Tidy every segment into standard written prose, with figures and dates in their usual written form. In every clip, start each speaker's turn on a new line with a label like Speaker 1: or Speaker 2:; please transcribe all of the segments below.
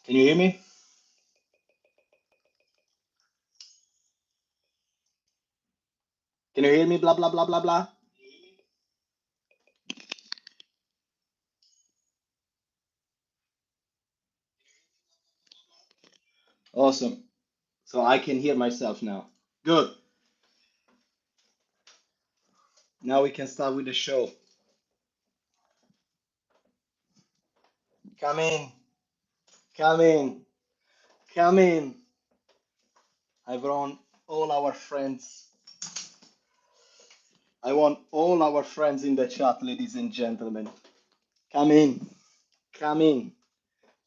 Speaker 1: Can you hear me? Can you hear me? Blah blah blah blah blah. Awesome. So I can hear myself now. Good. Now we can start with the show. Come in. Come in. Come in. I want all our friends. I want all our friends in the chat, ladies and gentlemen. Come in. Come in.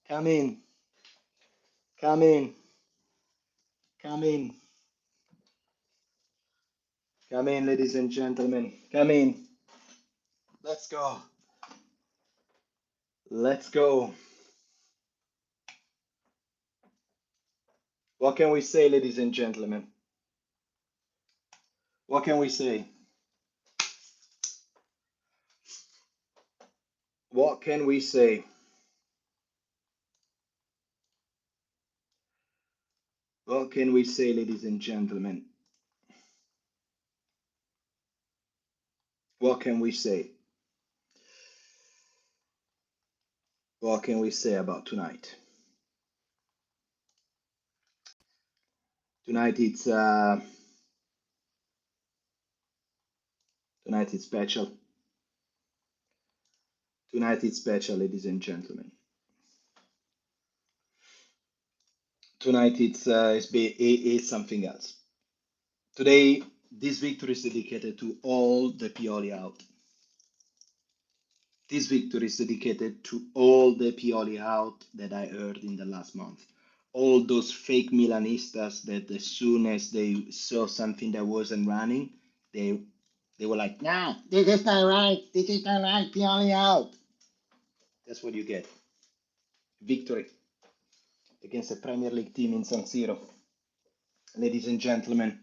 Speaker 1: Come in. Come in. Come in. Come in, ladies and gentlemen. Come in. Let's go. Let's go. What can we say, ladies and gentlemen? What can we say? What can we say? What can we say, ladies and gentlemen? What can we say? What can we say about tonight? Tonight it's special. Tonight it's special, ladies and gentlemen. Tonight it's something else. Today this victory is dedicated to all the Pioli out. This victory is dedicated to all the Pioli out that I heard in the last month. All those fake Milanistas that as soon as they saw something that wasn't running, they were like, nah, this is not right. This is not right. Pioli out. That's what you get. Victory against a Premier League team in San Siro. Ladies and gentlemen,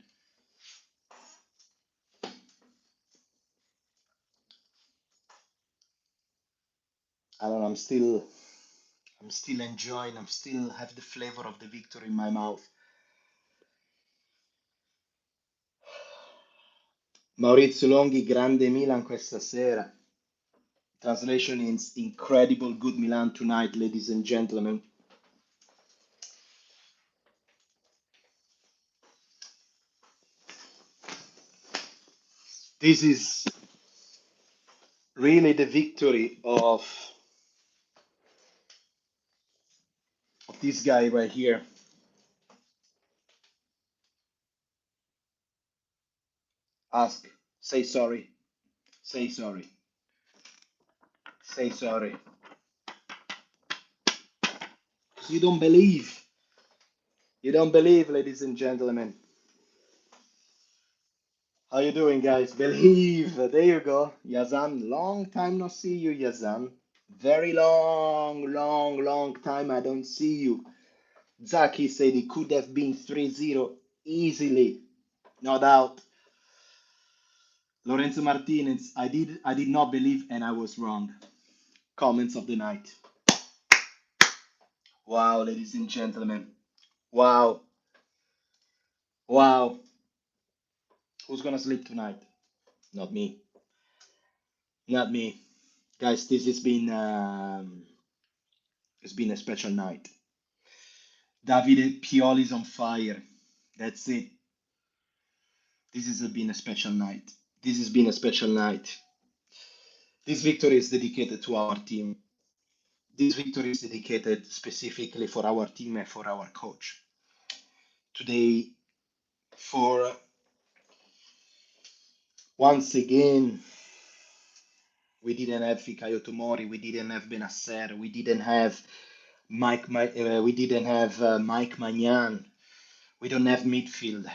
Speaker 1: I don't know, I'm still enjoying, I'm still have the flavor of the victory in my mouth. Maurizio Longhi, grande Milan questa sera. Translation is incredible good Milan tonight, ladies and gentlemen. This is really the victory of this guy right here. Ask, say sorry, say sorry, say sorry. You don't believe. You don't believe, ladies and gentlemen. How you doing, guys? Believe. There you go. Yazan, long time no see you, Yazan. Very long time I don't see you. Zaki said it could have been 3-0 easily. No doubt. Lorenzo Martinez, I did not believe and I was wrong. Comments of the night. Wow, ladies and gentlemen. Wow. Wow. Who's gonna sleep tonight? Not me. Not me. Guys, this has been it's been a special night. Davide Pioli's on fire. That's it. This has been a special night. This has been a special night. This victory is dedicated to our team. This victory is dedicated specifically for our team and for our coach. Today, for once again, we didn't have Fikayo Tomori, we didn't have Benasser, we didn't have Mike Magnan, we don't have midfield.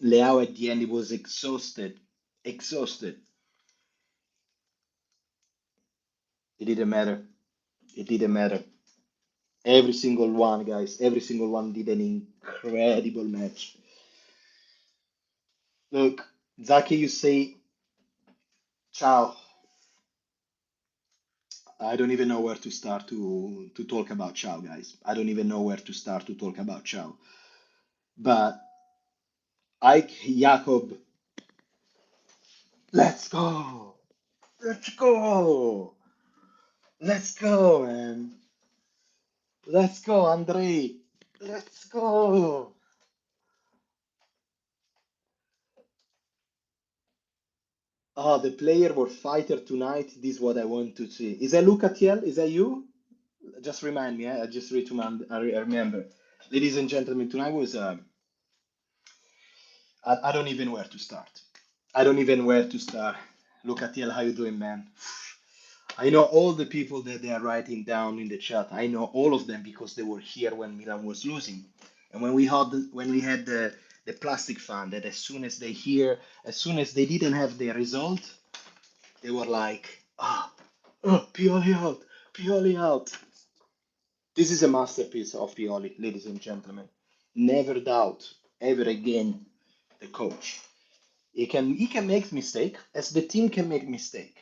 Speaker 1: Leao at the end, he was exhausted. Exhausted. It didn't matter. It didn't matter. Every single one, guys, every single one did an incredible match. Look, Zaki, you say ciao. I don't even know where to start to talk about Chow, guys. I don't even know where to start to talk about Chow. But Ike Jakob, let's go, let's go, let's go, man, let's go, Andre, let's go. Oh, the player or fighter tonight. This is what I want to see. Is that Luca Tiel? Is that you? Just remind me. I just I remember. Ladies and gentlemen, tonight was. I don't even where to start. I don't even where to start. Luca Tiel, how you doing, man? I know all the people that they are writing down in the chat. I know all of them because they were here when Milan was losing, and when we had the plastic fan that as soon as they hear, as soon as they didn't have the result, they were like, ah, oh, Pioli out, Pioli out. This is a masterpiece of Pioli, ladies and gentlemen. Never doubt ever again the coach. He can make mistake as the team can make mistake.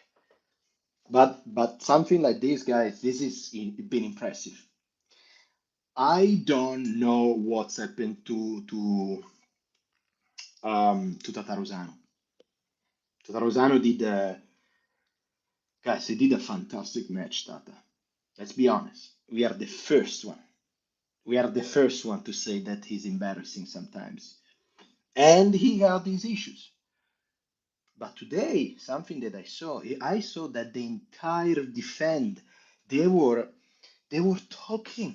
Speaker 1: But something like this, guys, this is been impressive. I don't know what's happened to Tatarusano. Tatarusano did guys, he did a fantastic match, Tata. Let's be honest. We are the first one. We are the first one to say that he's embarrassing sometimes. And he had these issues. But today, something that I saw that the entire defend, they were they were talking.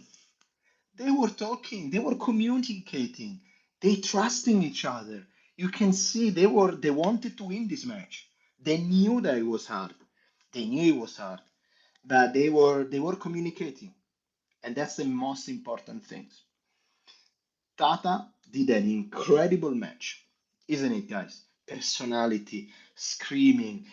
Speaker 1: They were talking. They were communicating. They trusting each other. You can see they wanted to win this match. They knew that it was hard. They knew it was hard. But they were communicating. And that's the most important thing. Tata did an incredible match, isn't it, guys? Personality, screaming,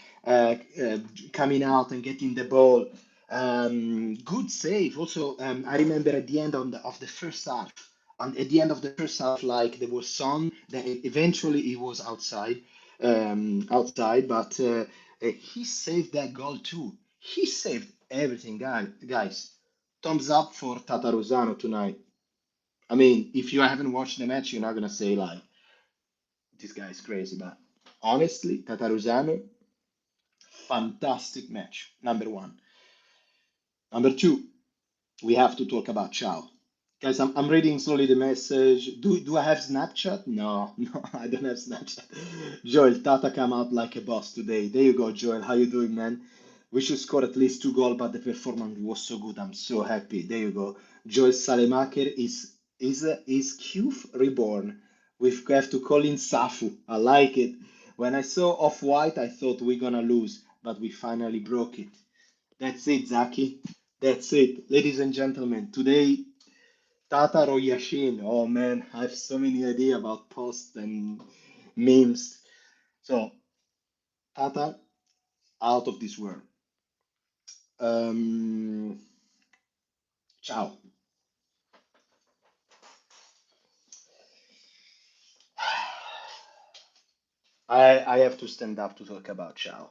Speaker 1: coming out and getting the ball. Good save. Also, I remember at the end of the first half, and at the end of the first half, like there was sun. That eventually he was outside, but he saved that goal too. He saved everything, guys. Thumbs up for Tata Rosano tonight. I mean, if you haven't watched the match, you're not gonna say like this guy is crazy, but honestly, Tataruzano, fantastic match. Number one. Number two, we have to talk about Chow. Guys, I'm reading slowly the message. Do I have Snapchat? No, no, I don't have Snapchat. Joel, Tata come out like a boss today. There you go, Joel. How you doing, man? We should score at least 2 goals, but the performance was so good. I'm so happy. There you go. Joel Salemaker is Qf reborn. We have to call him Safu. I like it. When I saw Off White, I thought we're gonna lose, but we finally broke it. That's it, Zaki. That's it. Ladies and gentlemen, today Tata Royashin. Oh man, I have so many ideas about posts and memes. So Tata, out of this world. Um, ciao. I have to stand up to talk about ciao,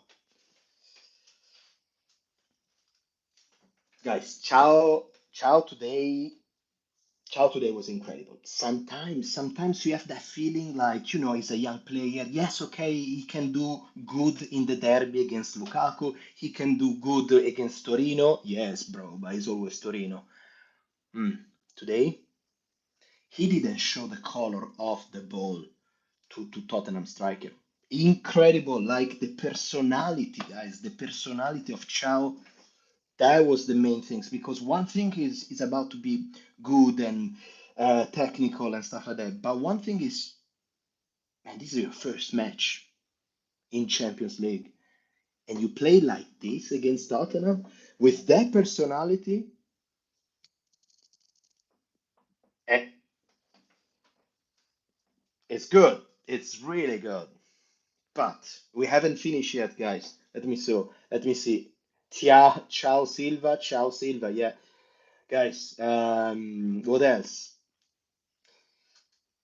Speaker 1: guys. Ciao today was incredible. Sometimes you have that feeling like, he's a young player. Yes, okay, he can do good in the derby against Lukaku. He can do good against Torino. Yes, bro, but he's always Torino. Hmm. Today, he didn't show the color of the ball to Tottenham striker. Incredible, like the personality, guys, the personality of Chow. That was the main things because one thing is about to be good and technical and stuff like that. But one thing is, man, this is your first match in Champions League, and you play like this against Tottenham with that personality. eh, It's good. It's really good. But we haven't finished yet, guys. Let me see. Ciao Silva. Yeah, guys. What else?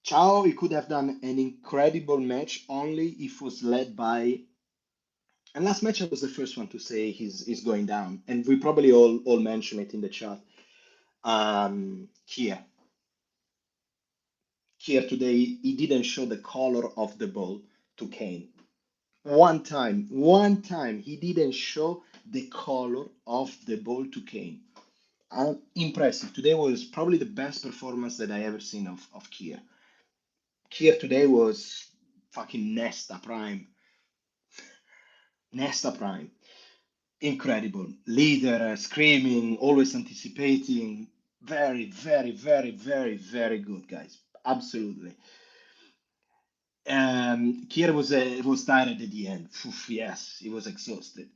Speaker 1: Ciao, he could have done an incredible match only if was led by And last match, I was the first one to say he's going down, and we probably all mention it in the chat. Kier, Kier today, he didn't show the color of the ball to Kane. One time, he didn't show the color of the ball to Kane. Impressive. Today was probably the best performance that I ever seen of Kier. Kier today was fucking Nesta Prime. Nesta Prime. Incredible. Leader, screaming, always anticipating. Very, very, very, very, very good, guys. Absolutely. Kier was tired at the end. Oof, yes, he was exhausted.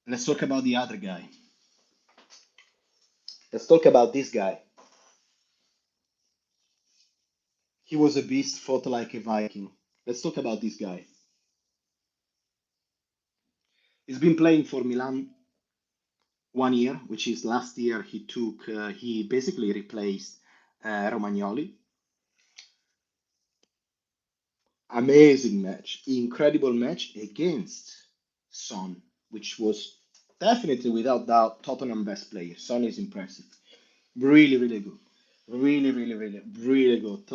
Speaker 1: Let's talk about the other guy. Let's talk about this guy. He was a beast, fought like a Viking. Let's talk about this guy. He's been playing for Milan 1 year, which is last year. He basically replaced Romagnoli. Amazing match, incredible match against Son, which was definitely without doubt Tottenham best player. Son is impressive, really, really good, really, really, really, really good.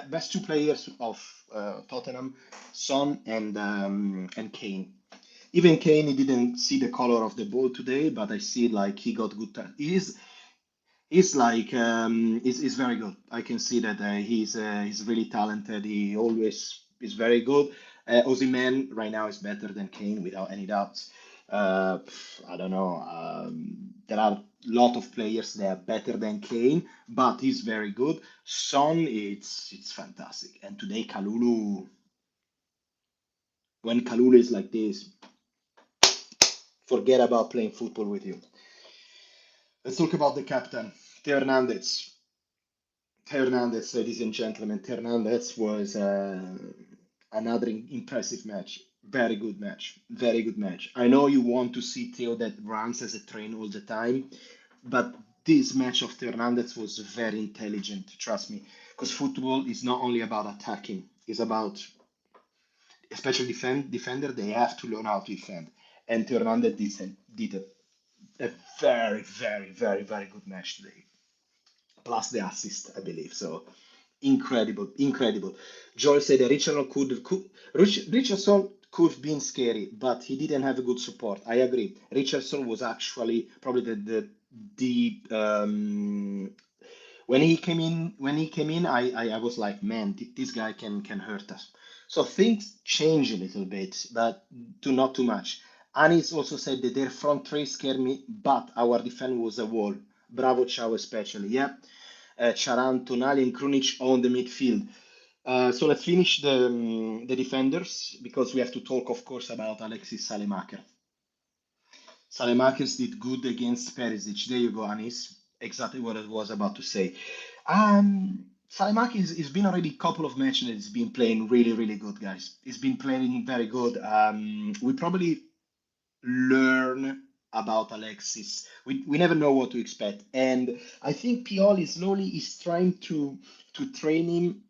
Speaker 1: Best two players of Tottenham, Son and Kane. Even Kane, he didn't see the color of the ball today, but I see like he got good. He's like he's very good. I can see that he's really talented. He always is very good. Osimhen right now is better than Kane without any doubts. I don't know. There are a lot of players that are better than Kane, but he's very good. Son, it's fantastic. And today Kalulu, when Kalulu is like this, forget about playing football with you. Let's talk about the captain, Theo Hernandez. Theo Hernandez, ladies and gentlemen, Theo Hernandez was another impressive match. Very good match. Very good match. I know you want to see Theo that runs as a train all the time, but this match of Theo Hernandez was very intelligent, trust me. Because football is not only about attacking, it's about, especially defender, they have to learn how to defend. And Theo Hernandez did a very, very, very, very good match today. Plus the assist, I believe. So incredible, incredible. Joel said that Richardson could have been scary, but he didn't have a good support. I agree. Richardson was actually probably the when he came in, I was like, man, this guy can hurt us. So things change a little bit, but not too much. Anis also said that their front three scared me, but our defense was a wall. Bravo, Ciao, especially. Yeah. Charan, Tonali, and Krunic on the midfield. So let's finish the defenders because we have to talk, of course, about Alexis Salemaker. Salemaker did good against Perisic. There you go, Anis. Exactly what I was about to say. Salemaker has been already a couple of matches that he's been playing really, really good, guys. He's been playing very good. We probably learn about Alexis. We never know what to expect. And I think Pioli slowly is trying to train him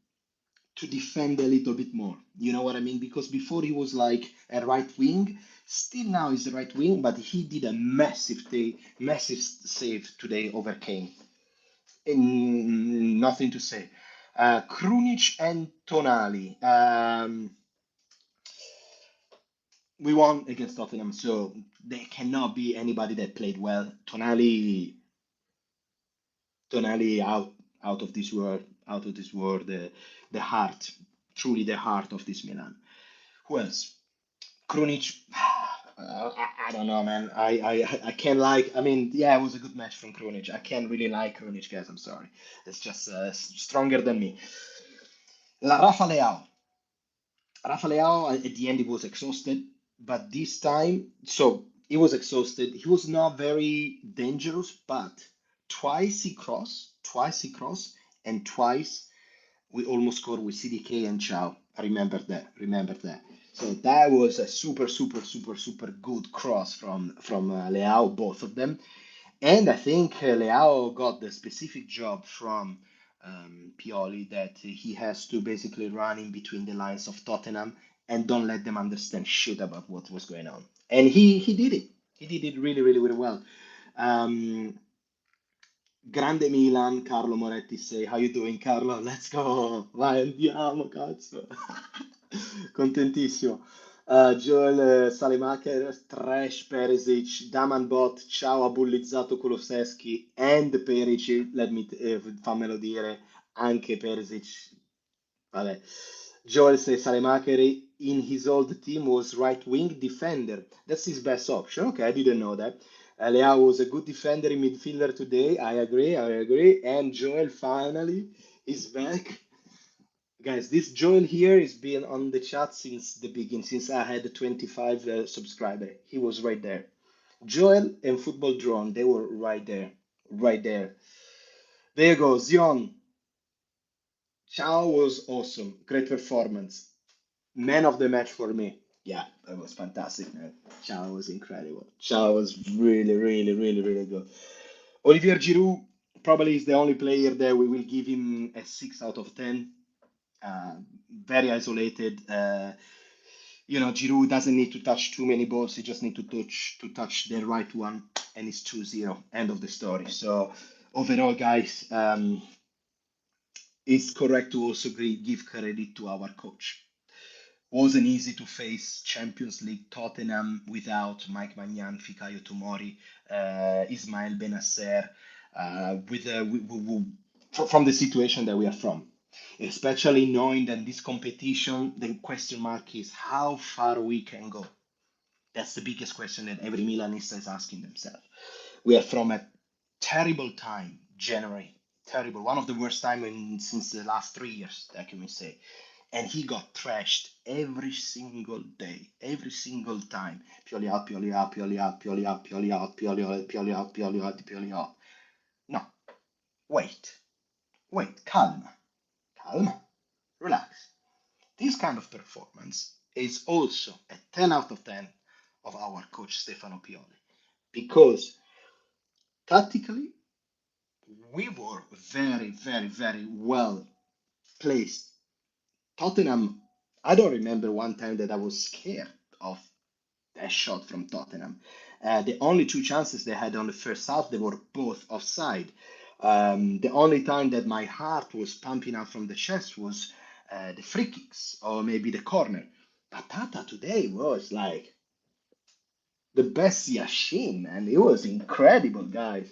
Speaker 1: to defend a little bit more. You know what I mean? Because before he was like a right wing, still now he's the right wing, but he did a massive save today over Kane. And nothing to say. Krunic and Tonali. We won against Tottenham, so there cannot be anybody that played well. Tonali out of this world, out of this world. The heart, truly the heart of this Milan. Who else? Krunic. I don't know, man. I can't like. I mean, yeah, it was a good match from Krunic. I can't really like Krunic, guys. I'm sorry. It's just stronger than me. Rafa Leao. Rafa Leao, at the end, he was exhausted, but this time, so he was exhausted. He was not very dangerous, but twice he crossed, and twice we almost scored with CDK and Chow. I remember that. So that was a super, super, super, super good cross from Leao, both of them. And I think Leao got the specific job from Pioli that he has to basically run in between the lines of Tottenham and don't let them understand shit about what was going on. And he did it. He did it really, really, really well. Um, Grande Milan, Carlo Moretti say, how you doing, Carlo? Let's go. Vai, andiamo, cazzo. Contentissimo. Joel Salemacher, Trash Perisic, Daman Bot, ciao, ha bullizzato Kulusevski and Perisic, fammelo dire, anche Perisic. Vabbè. Joel says Salemacher in his old team was right wing defender. That's his best option. Okay, I didn't know that. Leao was a good defender in midfielder today. I agree. I agree. And Joel finally is back. Guys, this Joel here has been on the chat since the beginning, since I had 25 subscriber. He was right there. Joel and Football Drone, they were right there. Right there. There you go. Zion. Ciao was awesome. Great performance. Man of the match for me. Yeah, it was fantastic, man. Ciao was incredible. Ciao was really, really, really, really good. Olivier Giroud probably is the only player that we will give him a 6 out of 10. Very isolated. Giroud doesn't need to touch too many balls. He just need to touch the right one, and it's 2-0. End of the story. So overall, guys, it's correct to also give credit to our coach. Wasn't easy to face Champions League Tottenham without Mike Maignan, Fikayo Tomori, Ismail Benasser, from the situation that we are from. Especially knowing that this competition, the question mark is how far we can go. That's the biggest question that every Milanista is asking themselves. We are from a terrible time, January, terrible, one of the worst time since the last 3 years, that can we say. And he got trashed every single day, every single time. Pioli out, Pioli out, Pioli out, Pioli out, Pioli out, Pioli out, Pioli out, Pioli out, Pioli out. No, wait, calma, relax. This kind of performance is also a 10 out of 10 of our coach Stefano Pioli because tactically we were very, very, very well placed. Tottenham, I don't remember one time that I was scared of a shot from Tottenham. The only two chances they had on the first half, they were both offside. The only time that my heart was pumping out from the chest was the free kicks or maybe the corner. But Tata today was like the best Yashin, man. It was incredible, guys.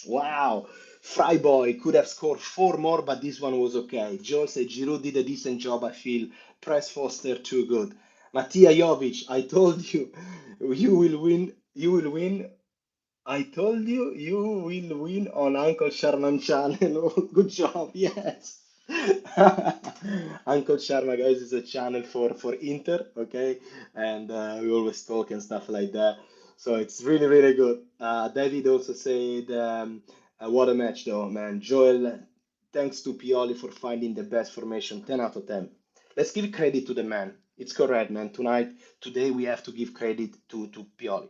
Speaker 1: Wow. Freiboy could have scored four more, but this one was okay. Joel said Giroud did a decent job, I feel. Press Foster too good. Matija Jovic, I told you, you will win. You will win. I told you, you will win on Uncle Sharman channel. Good job, yes. Uncle Sharma, guys, is a channel for Inter, okay? And we always talk and stuff like that. So it's really, really good. David also said, what a match, though, man. Joel, thanks to Pioli for finding the best formation, 10 out of 10. Let's give credit to the man. It's correct, man. Today, we have to give credit to Pioli.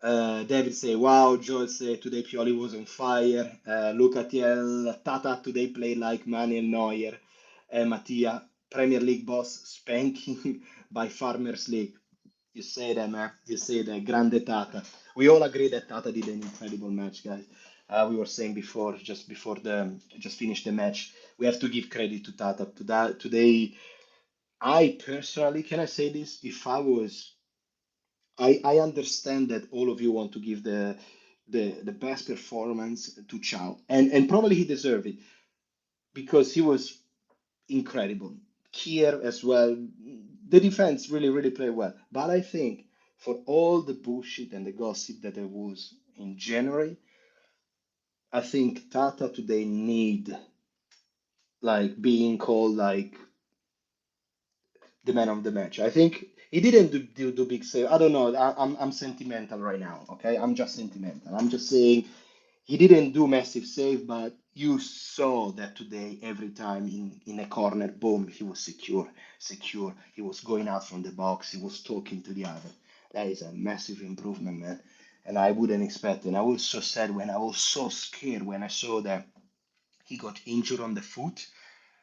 Speaker 1: David say, wow, Joel say, today Pioli was on fire. Luca TL, Tata today played like Manuel Neuer. Mattia, Premier League boss, spanking by Farmers League. You say that, man. You say that. Grande Tata. We all agree that Tata did an incredible match, guys. We were saying before, just finished the match. We have to give credit to Tata. Today, I personally, can I say this? If I was I understand that all of you want to give the best performance to Chow, and probably he deserved it because he was incredible. Kier as well. The defense really, really played well. But I think for all the bullshit and the gossip that there was in January, I think Tata today need like being called like the man of the match. I think he didn't do big save. I don't know. I'm sentimental right now. Okay, I'm just sentimental. I'm just saying he didn't do massive save, but you saw that today every time in a corner, boom, he was secure. He was going out from the box. He was talking to the other. That is a massive improvement, man. And I wouldn't expect it. And I was so sad when I was so scared when I saw that he got injured on the foot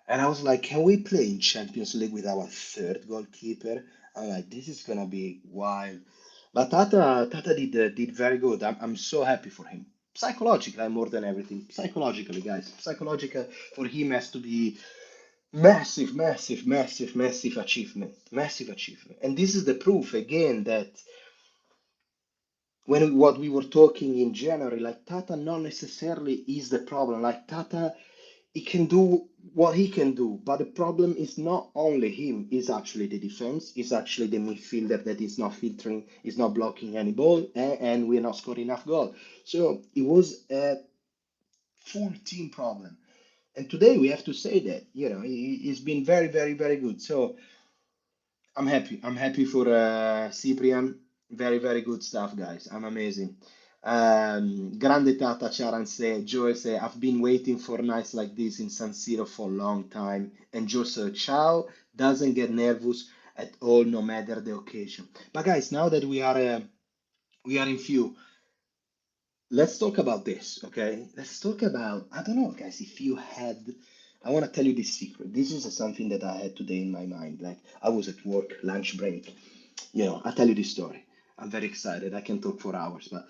Speaker 1: And I was like, can we play in Champions League with our third goalkeeper? I'm like, this is gonna be wild. But Tata did very good. I'm so happy for him. Psychologically, more than everything. Psychologically, guys. Psychological for him has to be massive, massive, massive, massive achievement. Massive achievement. And this is the proof again that when what we were talking in January, like Tata not necessarily is the problem. Like Tata, he can do what he can do, but the problem is not only him, it's actually the defense, it's actually the midfielder that is not filtering, is not blocking any ball, and we're not scoring enough goal. So it was a full team problem. And today we have to say that, he's been very, very, very good. So I'm happy. I'm happy for Cyprian. Very, very good stuff, guys. I'm amazing. Grande Tata Charan say, Joe say, I've been waiting for nights like this in San Siro for a long time. And Joe said, Ciao doesn't get nervous at all, no matter the occasion. But guys, now that we are in few, let's talk about this, okay? Let's talk about, I don't know, guys, if you had, I want to tell you this secret. This is something that I had today in my mind. Like, I was at work, lunch break. I'll tell you this story. I'm very excited. I can talk for hours, but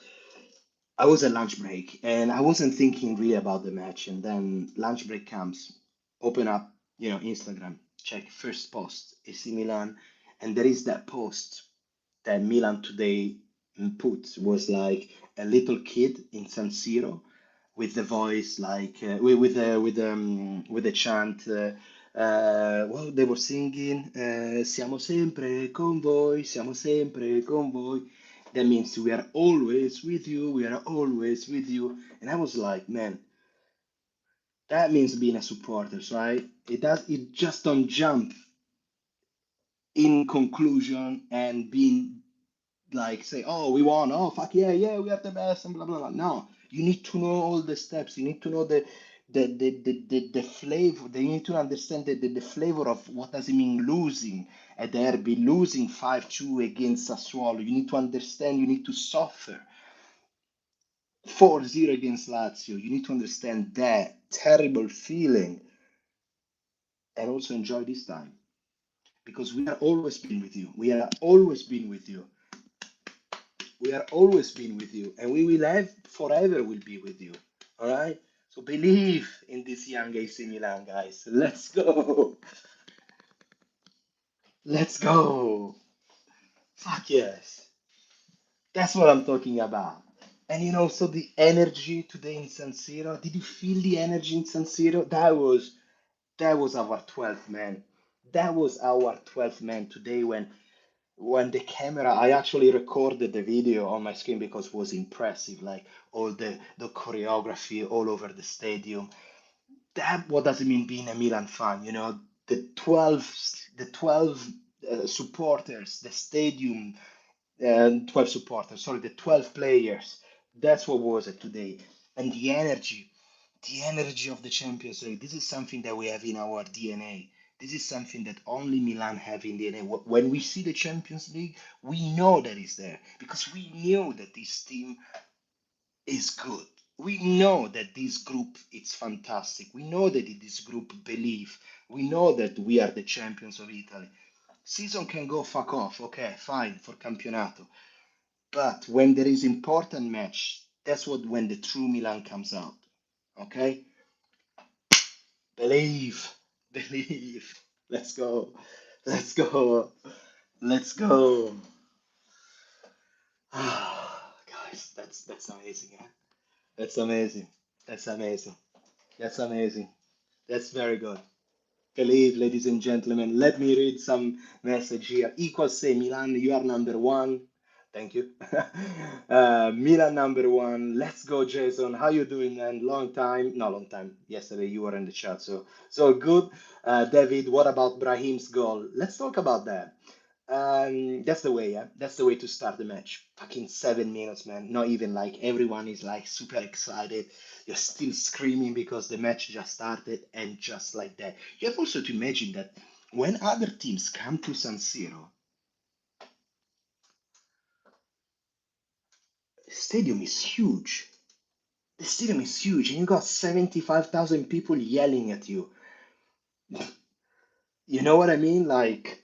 Speaker 1: I was at lunch break and I wasn't thinking really about the match. And then lunch break comes, open up, Instagram, check first post, AC Milan, and there is that post that Milan today put was like a little kid in San Siro with the voice like with the chant. Well, they were singing "Siamo sempre con voi, siamo sempre con voi." That means we are always with you. We are always with you. And I was like, man, that means being a supporter, right? It does. It just don't jump in conclusion and being like say, oh, we won, oh fuck yeah, yeah, we are the best, and blah blah blah. No, you need to know all the steps. You need to know the flavor. You need to understand the flavor of what does it mean losing a derby, losing 5-2 against Sassuolo. You need to understand. You need to suffer 4-0 against Lazio. You need to understand that terrible feeling and also enjoy this time because we are always been with you. We are always been with you. We are always been with you, and we will have forever will be with you. All right. So believe in this young AC Milan, guys. Let's go. Let's go. Fuck yes. That's what I'm talking about. And so the energy today in San Siro. Did you feel the energy in San Siro? That was our 12th man. That was our 12th man today when the camera, I actually recorded the video on my screen because it was impressive, like all the choreography all over the stadium. That what does it mean being a Milan fan? The 12 supporters, the stadium, 12 supporters, sorry, the 12 players. That's what was it today, and the energy of the Champions League. This is something that we have in our DNA. This is something that only Milan have in DNA. When we see the Champions League, we know that it's there because we knew that this team is good. We know that this group is fantastic. We know that in this group believe. We know that we are the champions of Italy. Season can go fuck off, okay, fine for Campionato. But when there is important match, that's what when the true Milan comes out. Okay? Believe. Believe. Let's go. Let's go. Let's go. Guys, that's amazing, huh? That's amazing. That's amazing. That's amazing. That's very good. Believe, ladies and gentlemen. Let me read some message here. Equal say Milan, you are number one. Thank you. Milan number one. Let's go, Jason. How you doing, man? Long time. No, long time. Yesterday you were in the chat, so good. David, what about Brahim's goal? Let's talk about that. That's the way, yeah. That's the way to start the match. Fucking 7 minutes, man. Not even like everyone is like super excited. You're still screaming because the match just started, and just like that. You have also to imagine that when other teams come to San Siro, the stadium is huge. The stadium is huge, and you got 75,000 people yelling at you. You know what I mean? Like,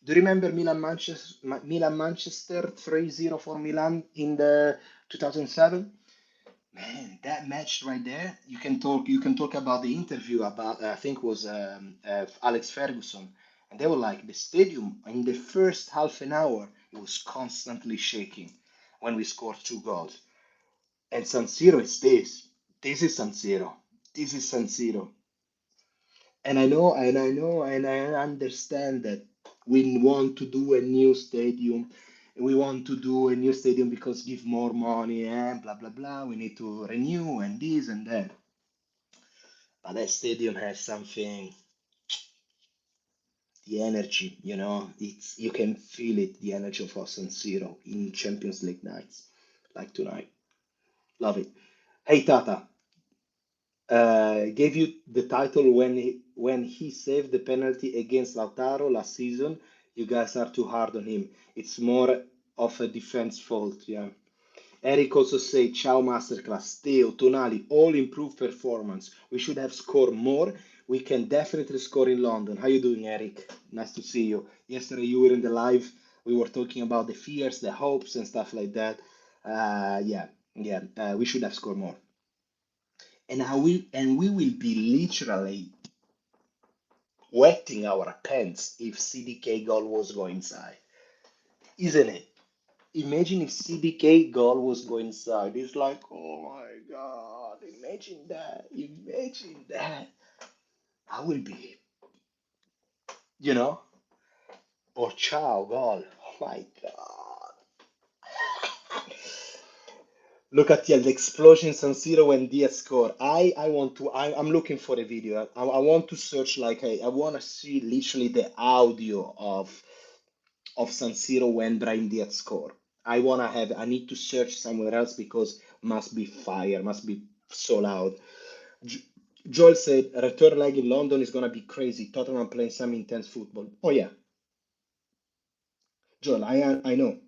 Speaker 1: do you remember Milan Manchester 3-0 for Milan in the 2007? Man, that match right there, you can talk about the interview about I think was Alex Ferguson, and they were like the stadium in the first half an hour it was constantly shaking when we scored two goals. And San Siro is this. This is San Siro. This is San Siro. And I understand that we want to do a new stadium. We want to do a new stadium because give more money and blah blah blah. We need to renew and this and that. But that stadium has something, the energy, it's you can feel it, the energy of San Siro in Champions League nights, like tonight. Love it. Hey Tata, gave you the title when he saved the penalty against Lautaro last season. You guys are too hard on him. It's more of a defense fault. Yeah. Eric also said, "Ciao masterclass, Teo, Tonali, all improved performance. We should have scored more. We can definitely score in London." How you doing, Eric? Nice to see you. Yesterday you were in the live. We were talking about the fears, the hopes, and stuff like that. Yeah, yeah. We should have scored more, and we will be literally wetting our pants if CDK goal was going inside, isn't it? Imagine if CDK goal was going inside. It's like, oh my god, imagine that. Imagine that. I will be, you know, or Chow goal. Oh my god. Look at the explosion San Siro when Diaz scored. I'm looking for a video. I want to search like I want to see literally the audio of San Siro when Brahim Diaz scored. I need to search somewhere else because must be fire, must be so loud. J- Joel said, return leg in London is gonna be crazy. Tottenham playing some intense football. Oh yeah, Joel, I know.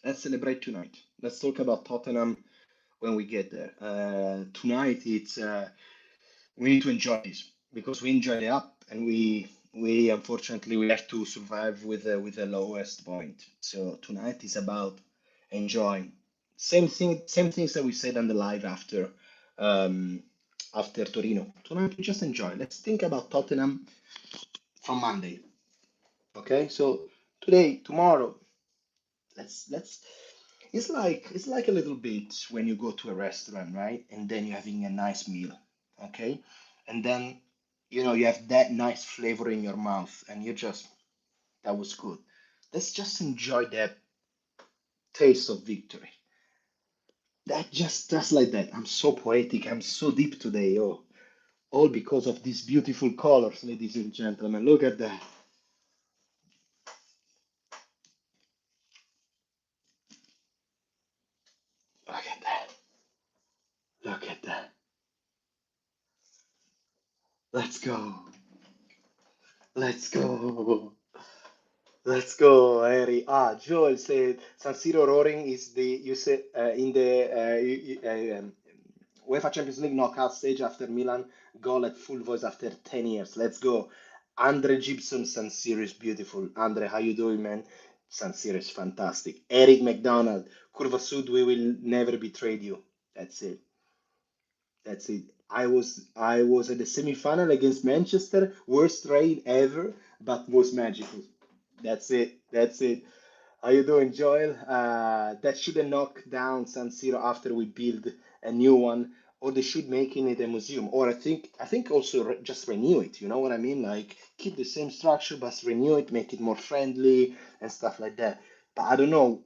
Speaker 1: Let's celebrate tonight. Let's talk about Tottenham when we get there. Tonight, we need to enjoy this because we enjoy the up, and we unfortunately we have to survive with the lowest point. So tonight is about enjoying. Same things that we said on the live um, after Torino. Tonight we just enjoy. Let's think about Tottenham from Monday. Okay, so today, tomorrow, let's it's like a little bit when you go to a restaurant, right? And then you're having a nice meal, okay? And then you have that nice flavor in your mouth, and that was good. Let's just enjoy that taste of victory. That just like that. I'm so poetic. I'm so deep today. Oh, all because of these beautiful colors, ladies and gentlemen. Look at that. Look at that. Look at that. Let's go. Let's go. Let's go, Harry. Joel said San Siro roaring is the you said in the UEFA Champions League knockout stage after Milan goal at full voice after 10 years. Let's go. Andre Gibson, San Siro is beautiful. Andre, how you doing, man? San Siro is fantastic. Eric McDonald, Curva Sud, we will never betray you. That's it. That's it. I was at the semi-final against Manchester, worst rain ever, but was magical. That's it. That's it. How you doing, Joel? That shouldn't knock down San Siro after we build a new one, or they should making it a museum. Or I think also just renew it. You know what I mean? Like keep the same structure, but renew it, make it more friendly and stuff like that. But I don't know.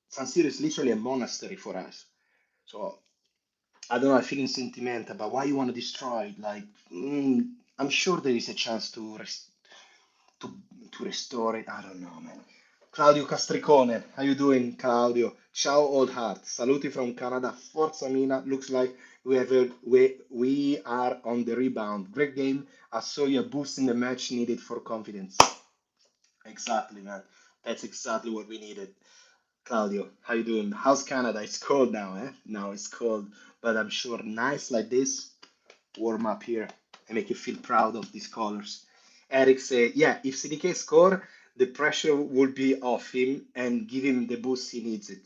Speaker 1: San Siro is literally a monastery for us. So I don't know. I'm feeling sentimental, but why you want to destroy it? Like I'm sure there is a chance to to restore it. I don't know, man. Claudio Castricone, how you doing, Claudio? Ciao, old heart. Saluti from Canada. Forza Mina. Looks like we are on the rebound. Great game. I saw you a boost in the match needed for confidence. Exactly, man. That's exactly what we needed. Claudio, how you doing? How's Canada? It's cold now, eh? Now it's cold, but I'm sure nice like this warm up here. and make you feel proud of these colors. Eric say, yeah, if CDK score, the pressure will be off him and give him the boost he needs it.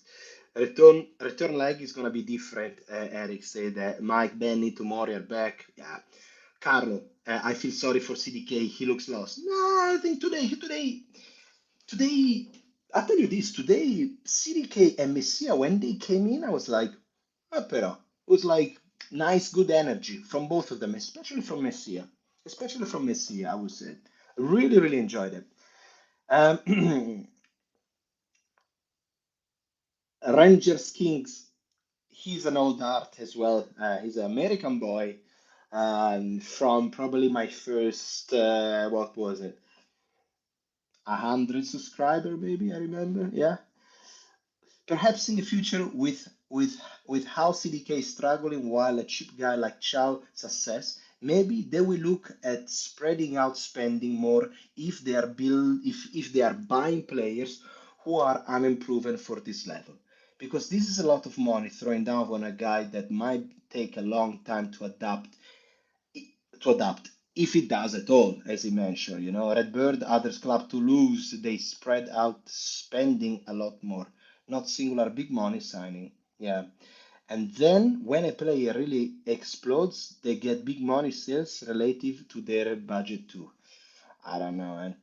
Speaker 1: Return leg is gonna be different. Eric said that Mike, Benny, tomorrow are back. Yeah, Carlo, I feel sorry for CDK. He looks lost. No, I think today. I tell you this. Today, CDK and Messia, when they came in, I was like, però. It was like nice, good energy from both of them, especially from Messia. Especially from Messia, I would say. Really, really enjoyed it. Um, Rangers Kings, he's an old art as well. He's an American boy from probably my first, what was it, 100 subscriber, maybe I remember. Yeah, perhaps in the future with how CDK is struggling while a cheap guy like Chow success, maybe they will look at spreading out spending more if they are if they are buying players who are unimproven for this level. Because this is a lot of money thrown down on a guy that might take a long time to adapt if it does at all, as he mentioned. Redbird, others club to lose, they spread out spending a lot more, not singular big money signing. Yeah. And then when a player really explodes, they get big money sales relative to their budget too. I don't know, man.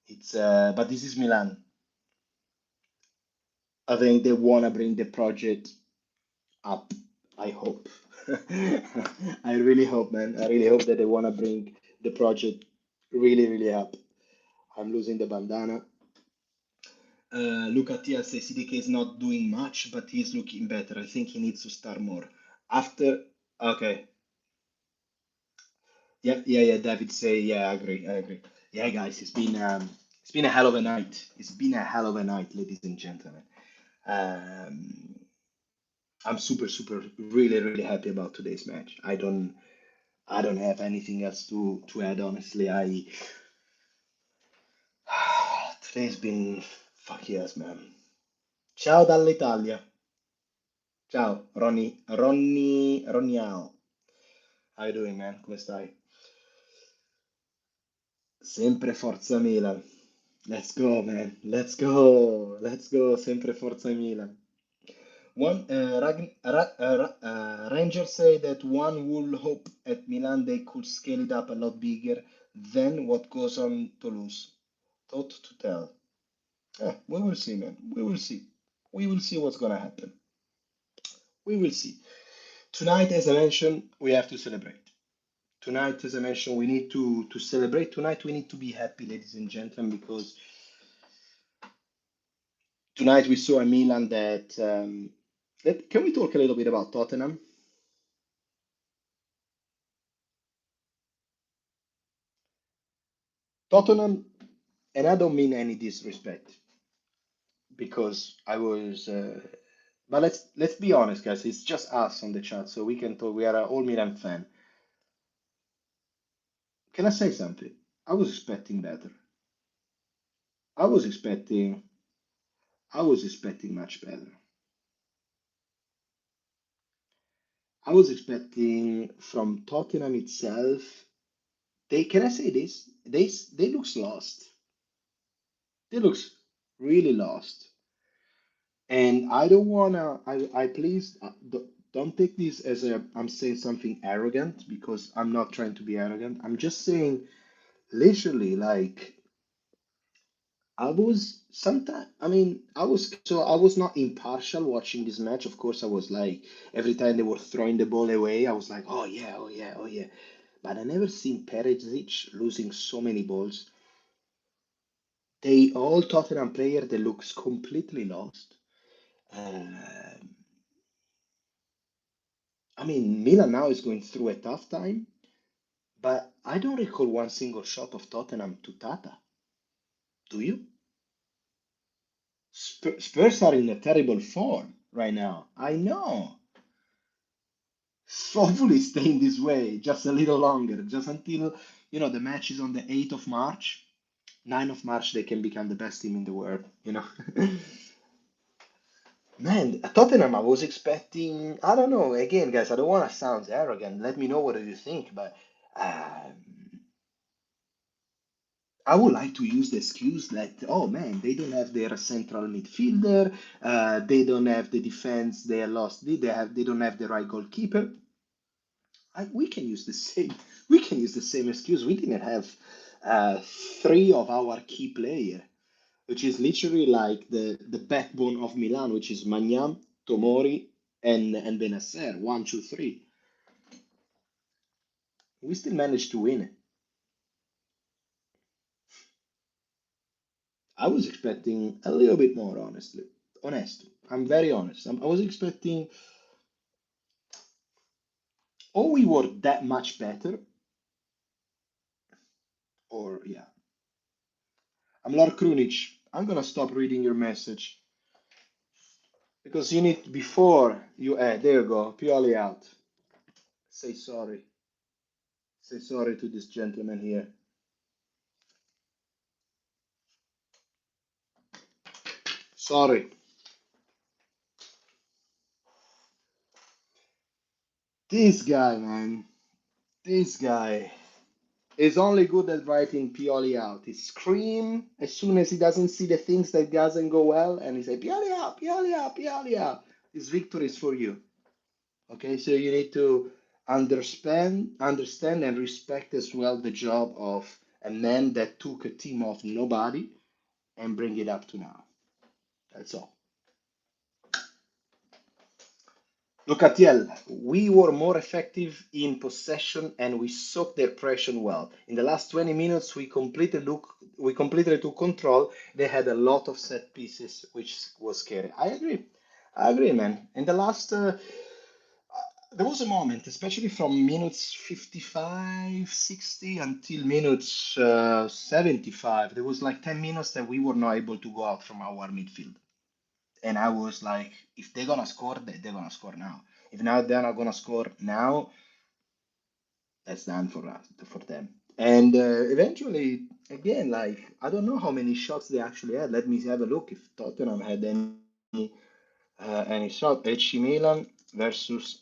Speaker 1: It's but this is Milan. I think they wanna bring the project up. I hope. I really hope, man. I really hope that they wanna bring the project really, really up. I'm losing the bandana. Luca Tia says CDK is not doing much, but he's looking better. I think he needs to start more. After, okay, yeah, yeah, yeah. David say, yeah, I agree, I agree. Yeah, guys, it's been a hell of a night. It's been a hell of a night, ladies and gentlemen. Um, I'm super, super, really, really happy about today's match. I don't have anything else to add. Honestly, today's been fuck yes, man. Ciao dall'Italia. Ciao, Ronniao. How you doing, man? Come stai? Sempre Forza Milan. Let's go, man. Let's go. Let's go. Sempre Forza Milan. Rangers say that one would hope at Milan they could scale it up a lot bigger than what goes on Toulouse. Thought to tell. We will see, man. We will see. We will see what's gonna happen. We will see. Tonight, as I mentioned, we have to celebrate. Tonight, as I mentioned, we need to celebrate. Tonight, we need to be happy, ladies and gentlemen, because tonight we saw a Milan that. Can we talk a little bit about Tottenham? Tottenham, and I don't mean any disrespect because I was. But let's be honest, guys. It's just us on the chat, so we can talk. We are all Milan fan. Can I say something? I was expecting better. I was expecting. I was expecting much better. I was expecting from Tottenham itself. They can I say this? They looks lost. They looks really lost. And I don't wanna. I please don't take this as a I'm saying something arrogant because I'm not trying to be arrogant. I'm just saying literally like I was sometimes. I mean I was not impartial watching this match. Of course I was like every time they were throwing the ball away, I was like oh yeah oh yeah oh yeah. But I never seen Perisic losing so many balls. They all Tottenham player that looks completely lost. Um, I mean, Milan now is going through a tough time, but I don't recall one single shot of Tottenham to Tata. Do you? Spurs are in a terrible form right now. I know. Hopefully, staying this way just a little longer, just until the match is on the 8th of March. 9th of March, they can become the best team in the world. Man, Tottenham, I was expecting, I don't know, again, guys, I don't want to sound arrogant. Let me know what do you think, but Um, I would like to use the excuse that, oh man, they don't have their central midfielder, they don't have the defense, they are lost, they don't have the right goalkeeper. We can use the same, we can use the same excuse. We didn't have uh, three of our key player, which is literally like the backbone of Milan, which is Magnam, Tomori, and Benacer. One, two, three. We still managed to win. I was expecting a little bit more, honestly. Honest. I'm very honest. I was expecting, or we were that much better, or yeah. I'm Lord Krunic. I'm gonna stop reading your message because you need before you. There you go. Pioli out. Say sorry. Say sorry to this gentleman here. Sorry. This guy, man. This guy is only good at writing Pioli out. He scream as soon as he doesn't see the things that doesn't go well, and he say Pioli out, Pioli out, Pioli out. This victory is for you. Okay, so you need to understand and respect as well the job of a man that took a team of nobody and bring it up to now. That's all. Locatiel, we were more effective in possession and we soaked their pressure well. In the last 20 minutes, we completely took control. They had a lot of set pieces, which was scary. I agree. I agree, man. In the last, there was a moment, especially from minutes 55, 60 until minutes 75. There was like 10 minutes that we were not able to go out from our midfield. And I was like, if they're gonna score, they're gonna score now. If now they're not gonna score now, that's done for us, for them. And eventually, again, like I don't know how many shots they actually had. Let me have a look if Tottenham had any shot. AC Milan versus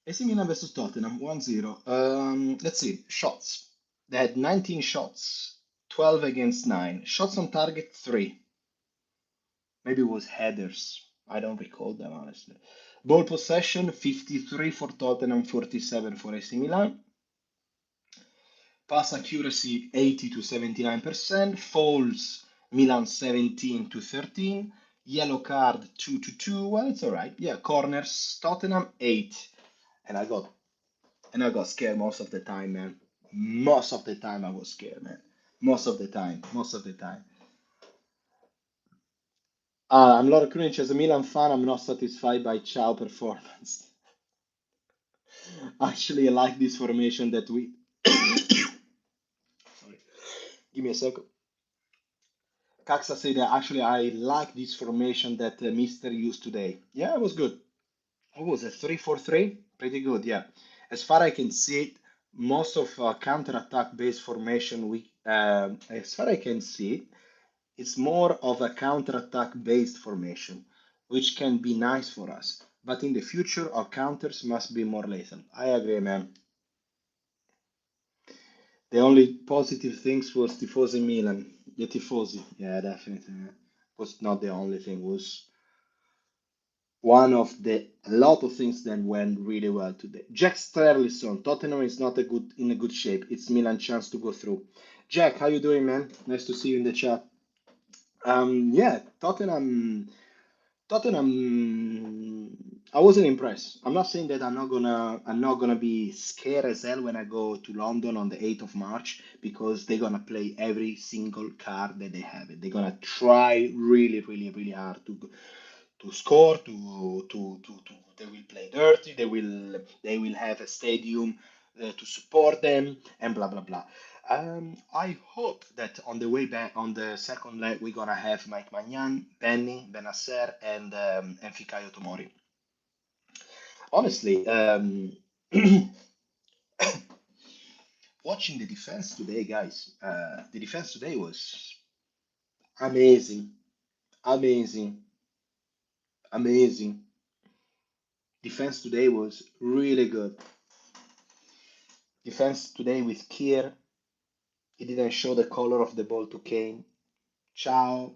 Speaker 1: AC Milan versus Tottenham 1-0. Let's see, shots. They had 19 shots, 12 against 9. Shots on target 3. Maybe it was headers. I don't recall them honestly. Ball possession 53 for Tottenham, 47 for AC Milan. Pass accuracy 80 to 79%. Fouls Milan 17 to 13. Yellow card 2 to 2. Well, it's all right. Yeah, corners Tottenham 8. And I got scared most of the time, man. Most of the time I was scared, man. Most of the time. Most of the time. I'm Laura Krunic. As a Milan fan, I'm not satisfied by Chow performance. Actually, I like this formation that we. Sorry, give me a second. Kaxa said that actually I like this formation that Mister used today. Yeah, it was good. What was it? 3-4-3? Pretty good, yeah. As far I can see, most of counter-attack based formation, as far I can see, it's more of a counter-attack based formation, which can be nice for us. But in the future, our counters must be more lethal. I agree, man. The only positive things was Tifosi Milan. The Tifosi, yeah, definitely. Was not the only thing. Was one of the a lot of things that went really well today. Jack Sterlison, Tottenham is not a good in a good shape. It's Milan chance to go through. Jack, how you doing, man? Nice to see you in the chat. Yeah, Tottenham, I wasn't impressed. I'm not saying that I'm not gonna be scared as hell when I go to London on the 8th of March because they're gonna play every single card that they have. They're gonna try really, really, really hard to score, they will play dirty, they will have a stadium to support them, and blah blah blah. I hope that on the way back on the second leg we're gonna have Mike Magnan, Benny, Benacer, and Fikayo Tomori. Honestly, watching the defense today, guys, the defense today was amazing, amazing. Amazing. Defense today was really good. Defense today with Kier, he didn't show the color of the ball to Kane. Ciao,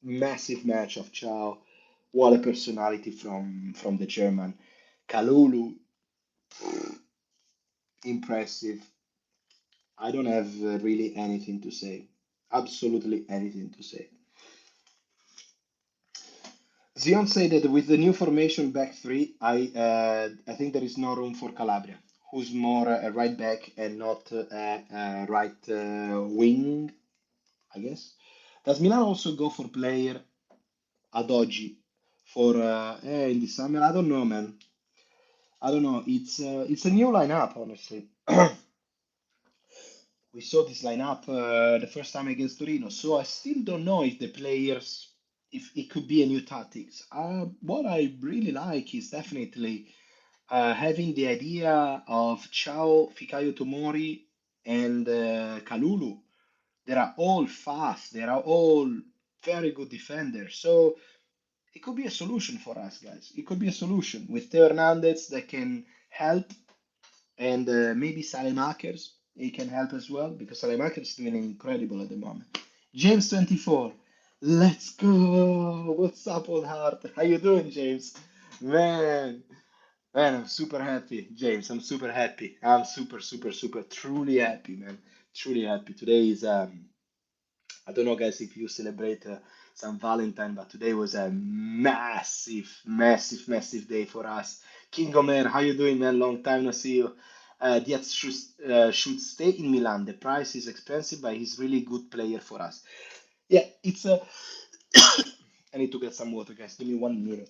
Speaker 1: massive match of Ciao. What a personality from the German. Kalulu, impressive. I don't have really anything to say. Absolutely anything to say. Zion said that with the new formation back three, I think there is no room for Calabria, who's more a right back and not a right wing, I guess. Does Milan also go for player ad oggi for in the summer? I don't know, man. I don't know. It's a new lineup, honestly. We saw this lineup the first time against Torino, so I still don't know if the players, if it could be a new tactics. What I really like is definitely having the idea of Chao, Fikayo Tomori, and Kalulu. They are all fast. They are all very good defenders. So it could be a solution for us, guys. It could be a solution with Theo Hernandez that can help, and maybe Salemakers. He can help as well because Salemakers is doing incredible at the moment. James 24. Let's go. What's up, old heart? How you doing, James? Man, man, I'm super happy, James. I'm super happy. I'm super, super, super, truly happy, man. Truly happy. Today is I don't know, guys, if you celebrate some Valentine, but today was a massive, massive, massive day for us. King Omer, how you doing, man? Long time no see you. Diaz should stay in Milan. The price is expensive, but he's really good player for us. Yeah, it's a. I need to get some water, guys. Give me 1 minute.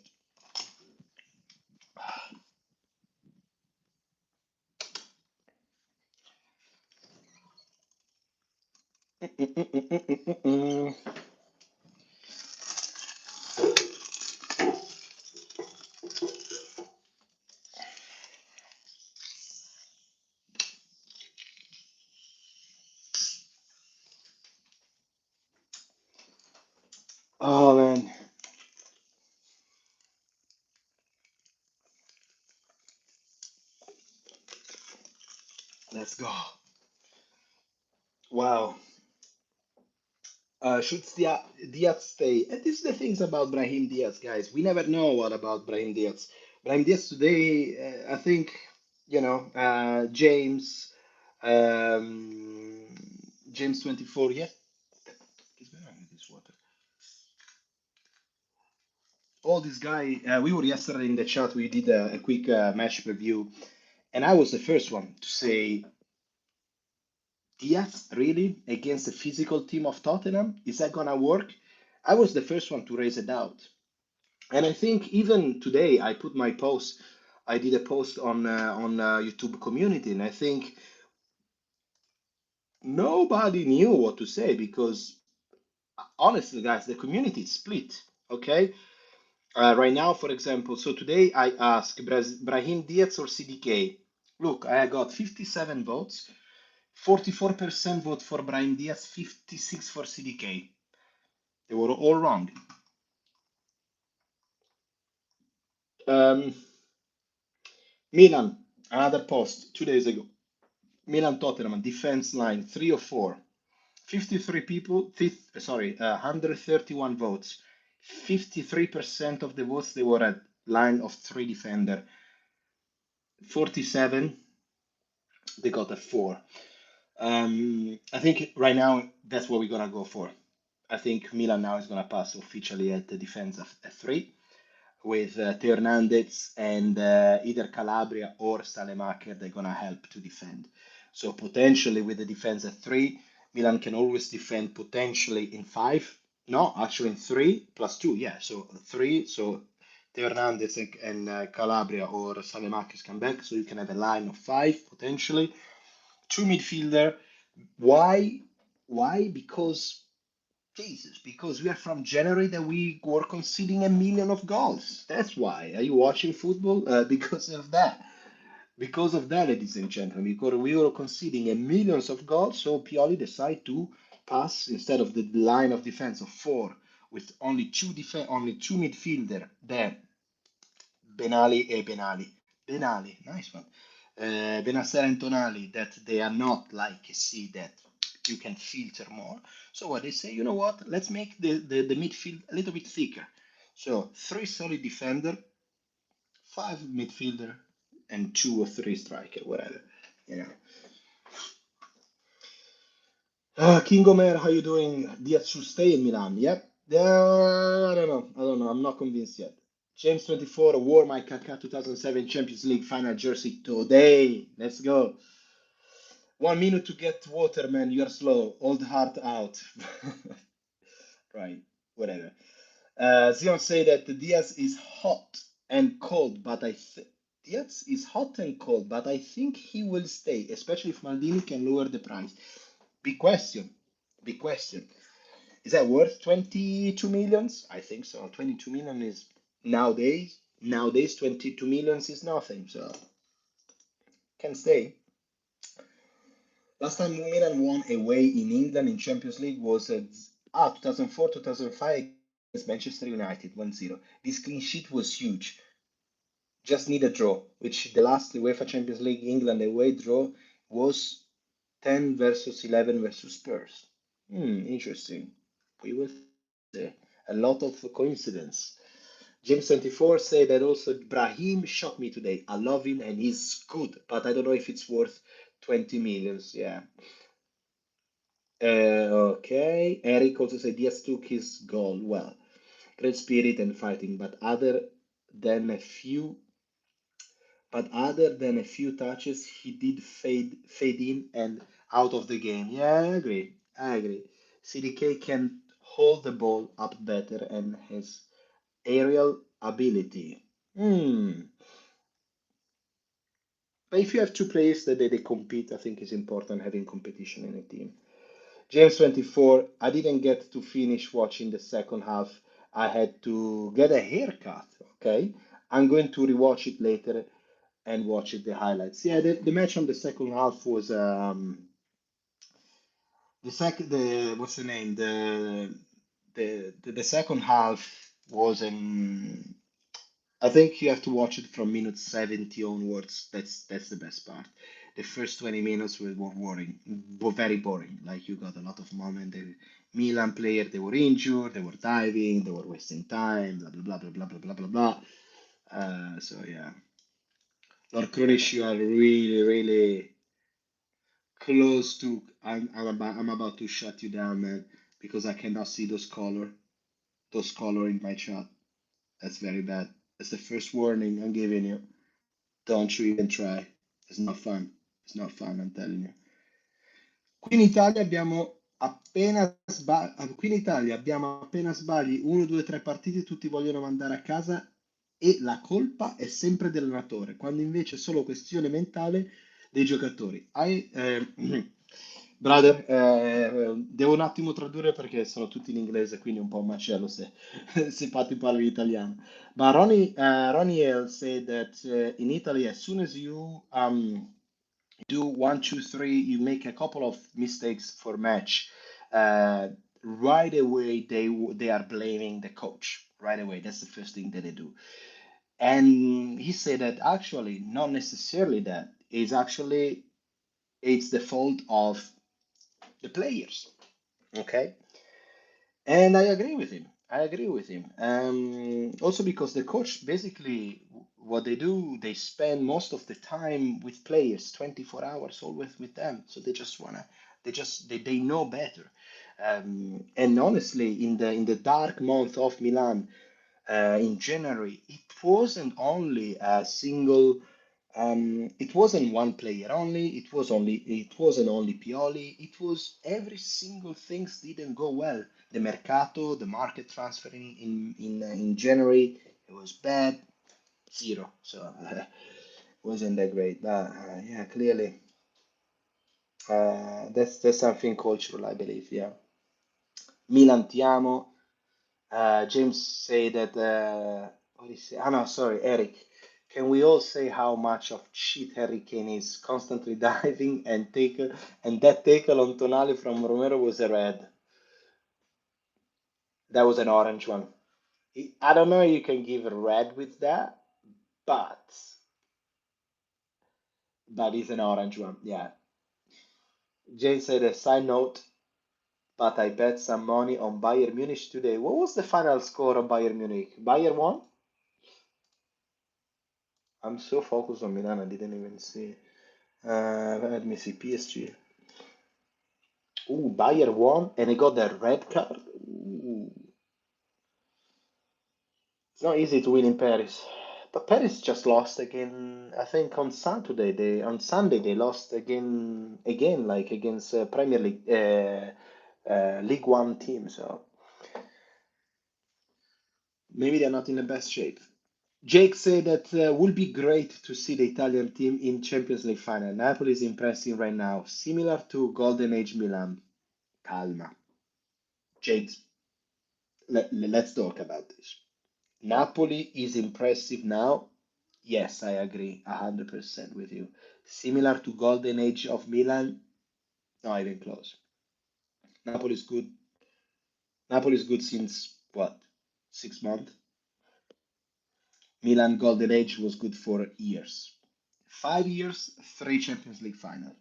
Speaker 1: Oh man, let's go. Wow. Should Diaz stay? And this is the things about Brahim Diaz, guys. We never know what about Brahim Diaz. Brahim Diaz today, I think, James, um, James 24, yeah. What's going on with this water? All this guy, we were yesterday in the chat, we did a quick match review, and I was the first one to say, Diaz, really, against the physical team of Tottenham? Is that gonna work? I was the first one to raise a doubt. And I think even today, I put my post. I did a post on YouTube community, and I think nobody knew what to say because honestly, guys, the community is split. Okay, right now, for example, so today I asked Brahim Diaz or CDK. Look, I got 57 votes, 44% vote for Brahim Diaz, 56 for CDK. They were all wrong. Um, Milan, another post 2 days ago. Milan Tottenham defense line 3 or 4. 53 people, sorry, 131 votes. 53% of the votes they were at line of three defender. 47 they got a 4. I think right now that's what we're gonna go for. I think Milan now is gonna pass officially at the defense of a 3 with Theo Hernandez and either Calabria or Salemaker, they're going to help to defend. So potentially with the defense at 3, Milan can always defend potentially in 5. No, actually in 3 plus 2. Yeah, so 3. So Theo Hernandez and Calabria or Salemaker come back. So you can have a line of 5 potentially. 2 midfielder. Why? Why? Because Jesus, because we are from January that we were conceding 1 million of goals. That's why. Are you watching football? Because of that. Because of that, ladies and gentlemen, because we were conceding a millions of goals, so Pioli decided to pass instead of the line of defense of 4 with only two midfielder, then Benali e Benali. Benali, nice one. Benacer and Tonali, that they are not like C that you can filter more. So what they say, you know what? Let's make the midfield a little bit thicker. So three solid defender, five midfielder, and two or three striker, whatever. You know. King Omer, how you doing? Diaz should stay in Milan. Yep. I don't know. I don't know. I'm not convinced yet. James 24 wore my Kaká 2007 Champions League final jersey today. Let's go. 1 minute to get water, man. You're slow. Old heart out. Right. Whatever. Zion say that Diaz is hot and cold, but Diaz is hot and cold, but I think he will stay, especially if Maldini can lower the price. Big question. Big question. Is that worth 22 millions? I think so. 22 million is nowadays 22 millions is nothing. So can stay. Last time Milan won away in England in Champions League was 2004 2005 against Manchester United 1-0. This clean sheet was huge. Just need a draw, which the last UEFA Champions League England away draw was 10 versus 11 versus Spurs. Interesting. We will see. A lot of coincidence. James 24 said that also Brahim shocked me today. I love him and he's good, but I don't know if it's worth 20 millions. Yeah. Okay. Eric also said Diaz took his goal well. Great spirit and fighting, than a few other than a few touches, he did fade in and out of the game. Yeah, I agree. I agree. CDK can hold the ball up better and has aerial ability. But if you have two players that they compete, I think it's important having competition in a team. James 24, I didn't get to finish watching the second half. I had to get a haircut. Okay. I'm going to rewatch it later and watch it, the highlights. Yeah, the match on the second half was the what's the name? The second half was in I think you have to watch it from minute 70 onwards. That's the best part. The first 20 minutes were boring, were very boring. Like you got a lot of moment. The Milan player, they were injured, they were diving, they were wasting time, blah blah blah blah blah blah blah blah blah. So yeah, Lord Kronish, you are really really close to. I'm about to shut you down, man, because I cannot see those color in my chat. That's very bad. That's the first warning I'm giving you. Don't you even try. It's not fun. It's not fun, I'm telling you. Qui in Italia abbiamo appena sbagli 1, 2, 3 partite, tutti vogliono mandare a casa e la colpa è sempre dell'allenatore, quando invece è solo questione mentale dei giocatori. Brother, devo un attimo tradurre perché sono tutti in inglese, quindi un po' un macello se, se Patti parli italiano. But Ronnie L said that in Italy, as soon as you do 1, 2, 3, you make a couple of mistakes for match. Uh, right away, they are blaming the coach. Right away, that's the first thing that they do. And he said that actually, not necessarily that. It's the fault of the players. Okay. And I agree with him. I agree with him. Also because the coach basically what they do, they spend most of the time with players, 24 hours always with them. So they know better. And honestly, in the dark month of Milan, in January, it wasn't one player only. It wasn't only Pioli. It was every single things didn't go well. The mercato, the market transferring in January, it was bad, zero. So wasn't that great. But yeah, clearly, that's something cultural, I believe. Yeah, Milan ti amo. James say that what is it? Ah no, sorry, Eric. Can we all say how much of shit Harry Kane is constantly diving and that tackle on Tonali from Romero was a red. That was an orange one. I don't know if you can give a red with that, but it's an orange one. Yeah. Jane said a side note, but I bet some money on Bayern Munich today. What was the final score of Bayern Munich? Bayern won? I'm so focused on Milan, I didn't even see. Let me see. PSG. Ooh, Bayern won and they got the red card. Ooh. It's not easy to win in Paris. But Paris just lost again. I think on Saturday on Sunday they lost again like against Premier League League One team. So maybe they're not in the best shape. Jake said that would be great to see the Italian team in Champions League final. Napoli is impressing right now, similar to Golden Age Milan. Calma. Jake, let's talk about this. Napoli is impressive now. Yes, I agree 100% with you. Similar to Golden Age of Milan, not even close. Napoli is good. Napoli is good since what? 6 months? Milan Golden Age was good for years. 5 years, three Champions League final.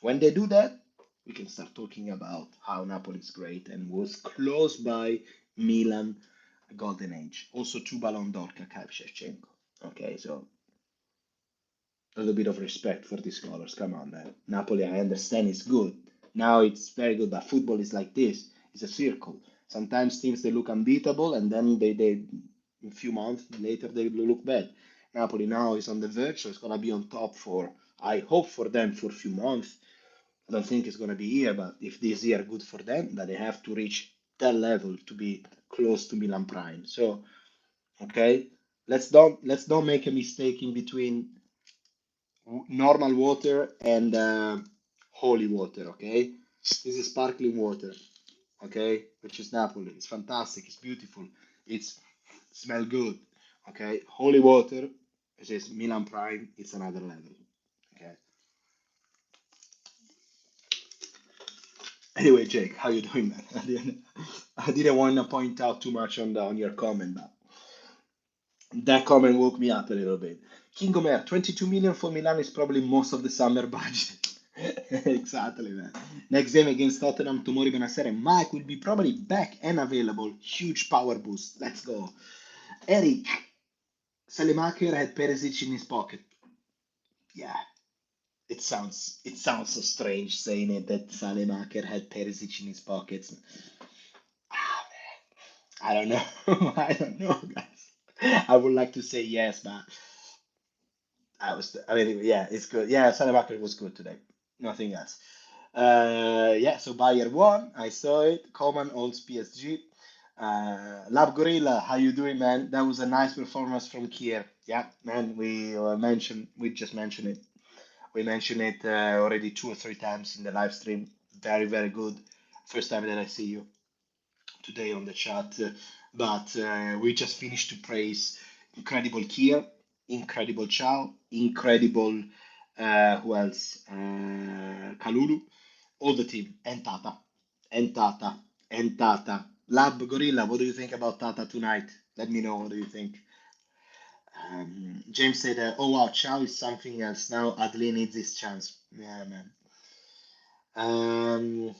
Speaker 1: When they do that, we can start talking about how Napoli is great and was close by Milan Golden Age. Also two Ballon d'Or, Kaká, Shevchenko. Okay, so a little bit of respect for these colors. Come on, man. Napoli, I understand it's good. Now it's very good, but football is like this. It's a circle. Sometimes teams they look unbeatable, and then they a few months later they look bad. Napoli now is on the verge, so it's gonna be on top for. I hope for them for a few months. I don't think it's gonna be here, but if this year good for them, that they have to reach that level to be close to Milan Prime. So okay, let's don't make a mistake in between normal water and holy water, okay? This is sparkling water, okay? Which is Napoli. It's fantastic. It's beautiful. It's smell good, okay? Holy water, which is Milan Prime. It's another level, okay? Anyway, Jake, how you doing, man? I didn't want to point out too much on your comment, but that comment woke me up a little bit. King Omer, 22 million for Milan is probably most of the summer budget. Exactly, man. Next game against Tottenham tomorrow, gonna say Mike will be probably back and available. Huge power boost. Let's go. Eric, Salemaker had Perisic in his pocket. Yeah, it sounds so strange saying it that Salemaker had Perisic in his pockets. Ah, I don't know. I don't know, guys. I would like to say yes, but I mean, yeah, it's good. Yeah, Salemaker was good today. Nothing else. Yeah, so Bayer won. I saw it. Coman owns PSG. Lab Gorilla, how you doing, man? That was a nice performance from Kier. Yeah, man, we just mentioned it. We mentioned it already 2 or 3 times in the live stream. Very, very good. First time that I see you today on the chat. But we just finished to praise incredible Kier, incredible Chow, incredible who else? Kalulu, all the team, and Tata, and Tata, and Tata. Lab Gorilla, what do you think about Tata tonight? Let me know. What do you think? James said, "Oh wow, Chow is something else now. Adli needs his chance." Yeah, man. Um,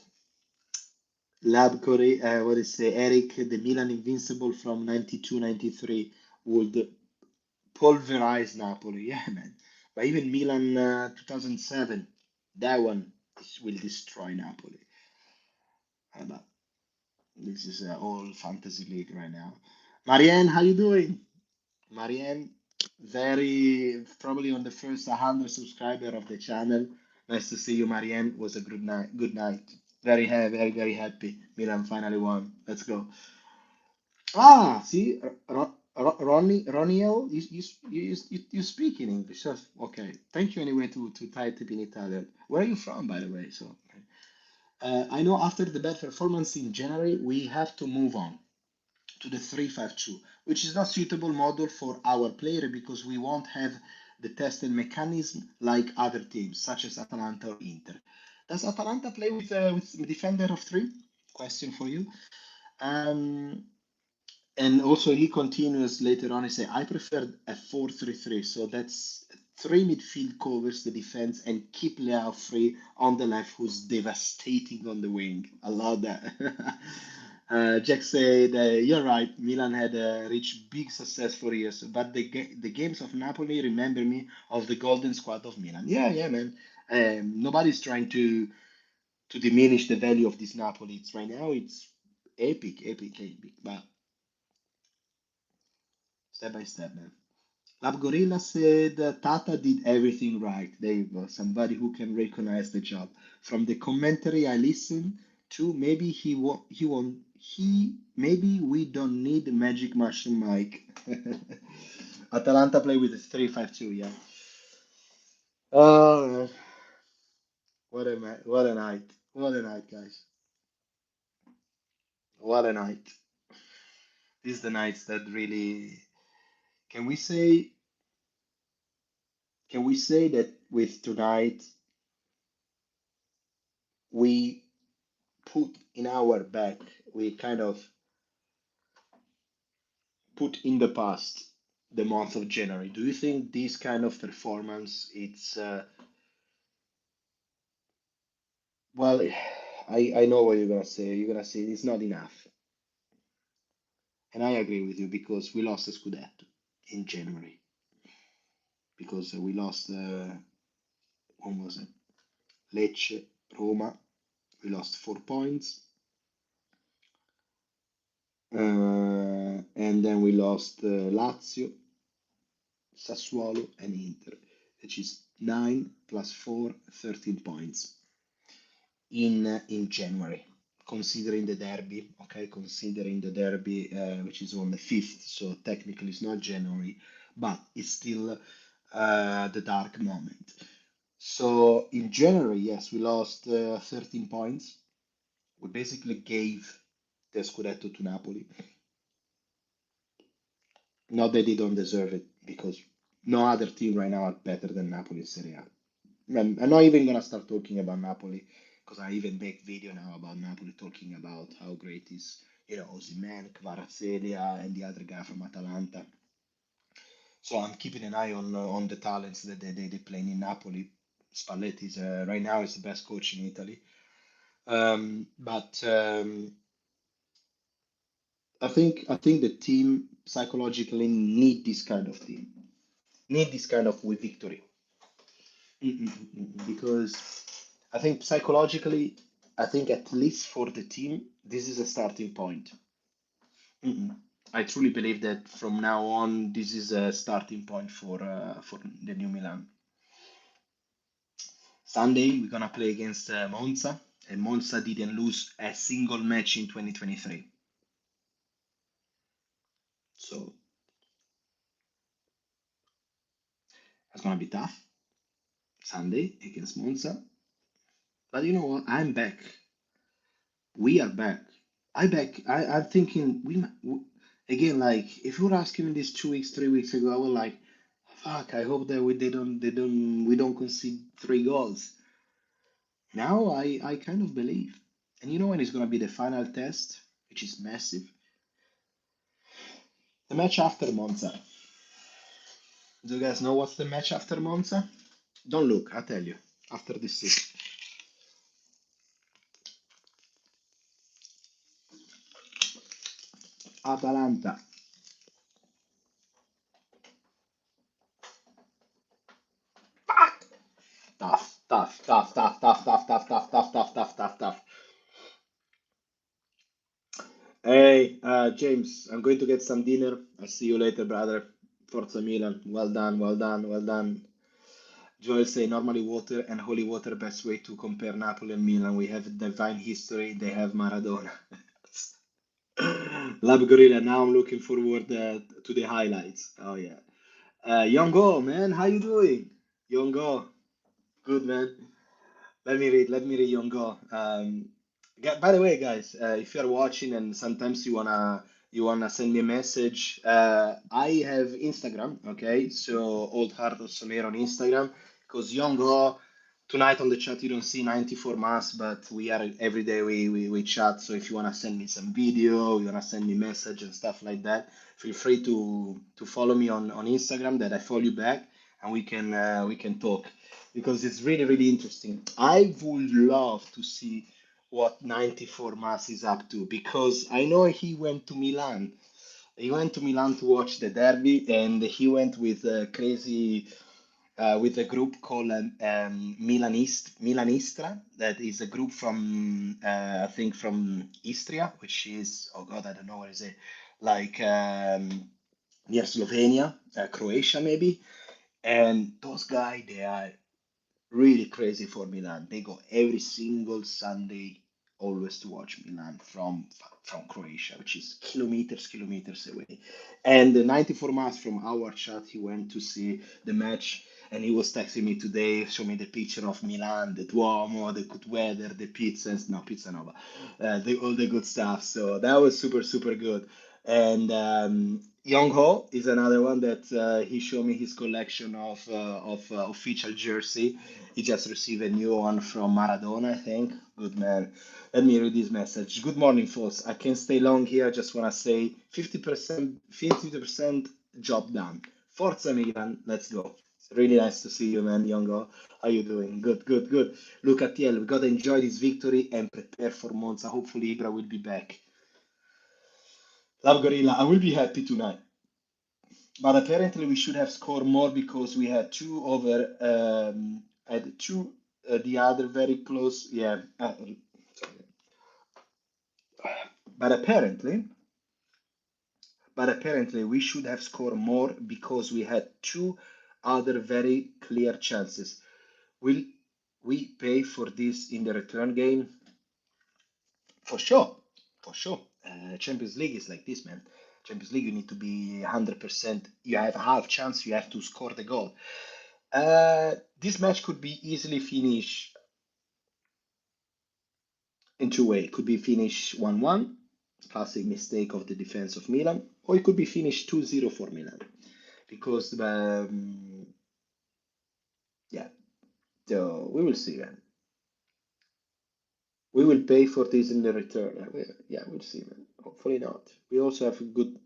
Speaker 1: Lab Corey, what is it? Eric, the Milan Invincible from 92-93 would pulverize Napoli. Yeah, man. But even Milan 2007, that one will destroy Napoli. But this is all fantasy league right now. Marianne, how you doing? Marianne, very probably on the first 100 subscriber of the channel. Nice to see you, Marianne. Was a good night. Good night. Very happy, very very happy. Milan finally won. Let's go. Ah, see, Ronnie, you speak in English. Okay. Thank you anyway to type it in Italian. Where are you from, by the way? So, okay. I know after the bad performance in January, we have to move on to the 3-5-2, which is not suitable model for our player because we won't have the tested mechanism like other teams, such as Atalanta or Inter. Does Atalanta play with defender of three? Question for you. Um, And also he continues later on. He say, I prefer a 4-3-3. So that's three midfield covers the defense and keep Leao free on the left, who's devastating on the wing. I love that. Jack said, you're right. Milan had reached big success for years, but the games of Napoli remember me of the golden squad of Milan. Yeah, yeah, man. Nobody's trying to diminish the value of this Napoli. It's right now. It's epic, epic, epic. But step by step, man. Lab Gorilla said Tata did everything right. There you go. Somebody who can recognize the job. From the commentary I listened to, maybe he won't. He won't. He maybe we don't need the magic mushroom Mike. Atalanta play with a 3-5-2. Yeah. Oh, what a night! What a night, guys! What a night! These are the nights that really. Can we say? Can we say that with tonight we put in our back, we kind of put in the past the month of January. Do you think this kind of performance, it's well, I know what you're gonna say. You're gonna say it's not enough, and I agree with you because we lost the Scudetto in January because we lost when was it? Lecce, Roma. We lost 4 points, and then we lost Lazio, Sassuolo, and Inter, which is 9 plus 4, 13 points in January, considering the derby. Okay, considering the derby, which is on the 5th, so technically it's not January, but it's still the dark moment. So in January, yes, we lost 13 points. We basically gave the Scudetto to Napoli. Not that they don't deserve it, because no other team right now are better than Napoli in Serie A. I'm not even gonna start talking about Napoli because I even make video now about Napoli talking about how great is, Osimhen, Kvaratskhelia, and the other guy from Atalanta. So I'm keeping an eye on the talents that they play in Napoli. Spalletti is right now is the best coach in Italy. But I think the team psychologically need this kind of team, need this kind of with victory. Because I think psychologically, I think at least for the team, this is a starting point. Mm-mm. I truly believe that from now on, this is a starting point for the new Milan. Sunday, we're gonna play against Monza, and Monza didn't lose a single match in 2023. So it's gonna be tough. Sunday against Monza. But you know what? I'm back. We are back. I'm thinking again, like if you were asking me this 2 weeks, 3 weeks ago, I was like, fuck, I hope that we don't concede 3 goals. Now I kind of believe. And you know when it's gonna be the final test, which is massive? The match after Monza. Do you guys know what's the match after Monza? Don't look, I'll tell you. After this season. Atalanta. Tough, tough, tough, tough, tough, tough, tough, tough, tough, tough, tough, tough, tough. Hey, James, I'm going to get some dinner. I'll see you later, brother. Forza Milan. Well done, well done, well done. Joel say normally water and holy water best way to compare Napoli and Milan. We have divine history, they have Maradona. Lab Gorilla, now I'm looking forward to the highlights. Oh yeah. Yongo, man, how you doing? Yongo, good man. Let me read Yongo. By the way, guys, if you're watching and sometimes you wanna send me a message, I have Instagram, okay? So Old Heart of Soler on Instagram, because Yongo Tonight on the chat you don't see 94 mass, but we are every day we chat. So if you wanna send me some video, you wanna send me message and stuff like that, feel free to follow me on Instagram that I follow you back, and we can talk because it's really interesting. I would love to see what 94 mass is up to because I know he went to Milan. He went to Milan to watch the derby, and he went with crazy with a group called Milanistra. That is a group from I think from Istria, which is, oh god, I don't know what is it, like near Slovenia, Croatia maybe. And those guys, they are really crazy for Milan. They go every single Sunday always to watch Milan from Croatia, which is kilometers away. And the 94 miles from our chat, he went to see the match, and he was texting me today, show me the picture of Milan, the Duomo, the good weather, the pizzas, no pizza no, but all the good stuff. So that was super good. And Young Ho is another one that he showed me his collection of official jersey. He just received a new one from Maradona, I think. Good man. Let me read this message. Good morning, folks. I can't stay long here. I just want to say 50% job done. Forza Milan, let's go. It's really nice to see you, man, Yongo. How you doing? Good. Look at TL. We gotta enjoy this victory and prepare for Monza. Hopefully, Ibra will be back. Love Gorilla. I will be happy tonight. But apparently we should have scored more because we had two over, had two, the other very close. Yeah. But apparently, but apparently we should have scored more because we had two other very clear chances. Will we pay for this in the return game? For sure, for sure. Champions League is like this, man. Champions League, you need to be 100%. You have a half chance, you have to score the goal. This match could be easily finished in two ways. It could be finished 1-1, classic mistake of the defense of Milan, or it could be finished 2-0 for Milan. Because, yeah, so we will see, man. We will pay for this in the return. Yeah, we'll see, man. Hopefully not. We also have a good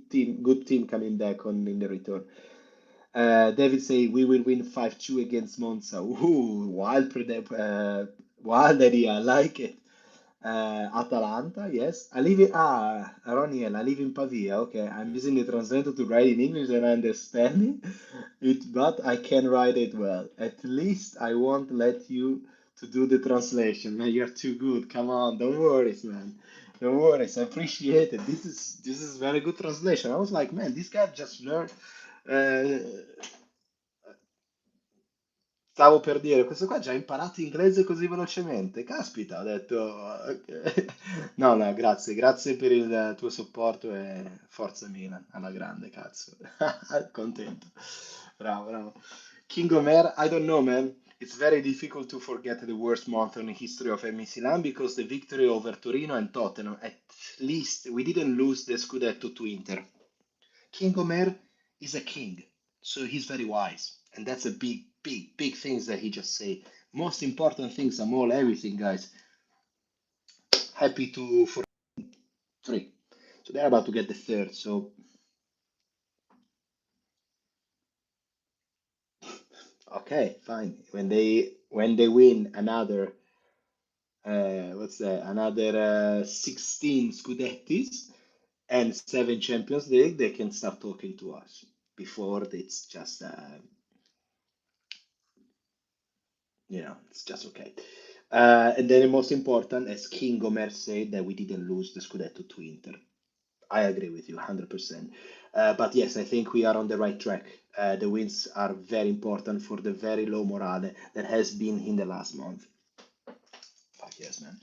Speaker 1: team coming back on in the return. David say we will win 5-2 against Monza. Ooh, wild idea. I like it. Atalanta, yes. I live in Roniel, I live in Pavia. Okay, I'm using the translator to write in English and I understand it, but I can write it well. At least I won't let you to do the translation. Man, you're too good. Come on, don't worry, man. Don't worry. I appreciate it. This is very good translation. I was like, man, this guy just learned. Uh, Stavo per dire, questo qua ha già imparato inglese così velocemente. Caspita, ho detto. Ok. No, grazie per il tuo supporto e forza Milan, alla grande, cazzo. Contento. Bravo. King Omer, I don't know, man. It's very difficult to forget the worst month in the history of MC Milan because the victory over Torino and Tottenham, at least we didn't lose the Scudetto to Inter. King Omer is a king, so he's very wise, and that's a big things that he just say. Most important things are all everything, guys. Happy to for three. So they're about to get the third. So okay, fine. When they win another what's that? Another 16 Scudettis and 7 Champions League, they can start talking to us. Before it's just it's just okay. And then the most important, as King Omer said, that we didn't lose the Scudetto to Inter. I agree with you 100%. But yes, I think we are on the right track. The wins are very important for the very low morale that has been in the last month. Fuck yes, man.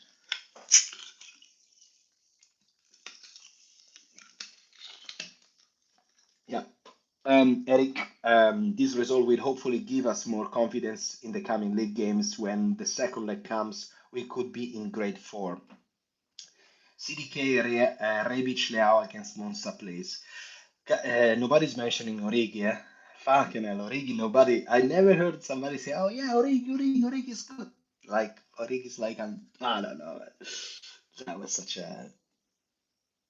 Speaker 1: Yeah. Eric, this result will hopefully give us more confidence in the coming league games. When the second leg comes, we could be in great form. CDK Rebic Leao against Monza, please. Nobody's mentioning Origi, eh? Fucking hell, Origi. Nobody. I never heard somebody say, "Oh yeah, Origi is good." Like Origi is like I don't know. That was such a.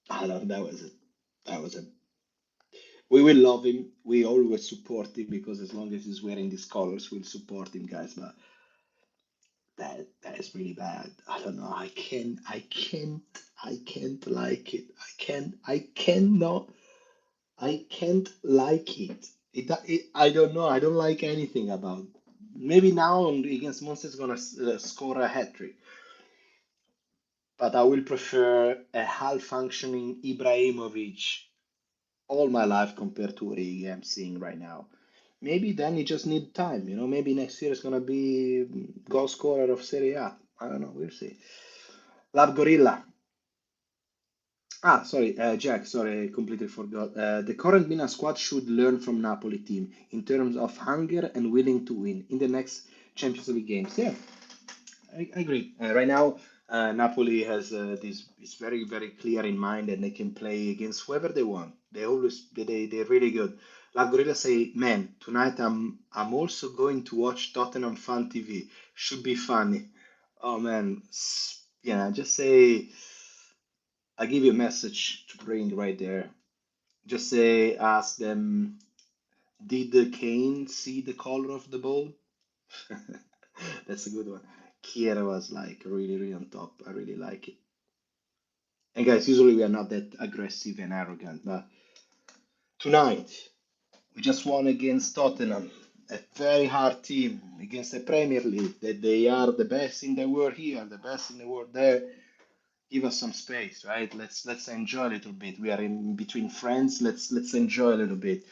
Speaker 1: I don't know. That was a. We will love him. We always support him because as long as he's wearing these colors, we'll support him, guys. But that is really bad. I don't know. I can't like it. I can't like it. I don't know. I don't like anything about. Maybe now against Monster is gonna score a hat trick, but I will prefer a half functioning Ibrahimovic all my life compared to what I'm seeing right now. Maybe then you just need time. Maybe next year is gonna be goal scorer of Serie A. I don't know. We'll see. Love Gorilla. Sorry, Jack. Sorry, I completely forgot. The current Milan squad should learn from Napoli team in terms of hunger and willing to win in the next Champions League games. Yeah, I agree. Right now, Napoli has this is very very clear in mind, and they can play against whoever they want. They're really good. La Gorilla say, man, tonight I'm also going to watch Tottenham Fan TV. Should be funny. Oh man, yeah. Just say I give you a message to bring right there. Just say, ask them, did the Kane see the color of the ball? That's a good one. Kiera was like really, really on top. I really like it. And guys, usually we are not that aggressive and arrogant, but tonight we just won against Tottenham, a very hard team against the Premier League. That they are the best in the world here, the best in the world there. Give us some space, right? Let's enjoy a little bit. We are in between friends. Let's enjoy a little bit.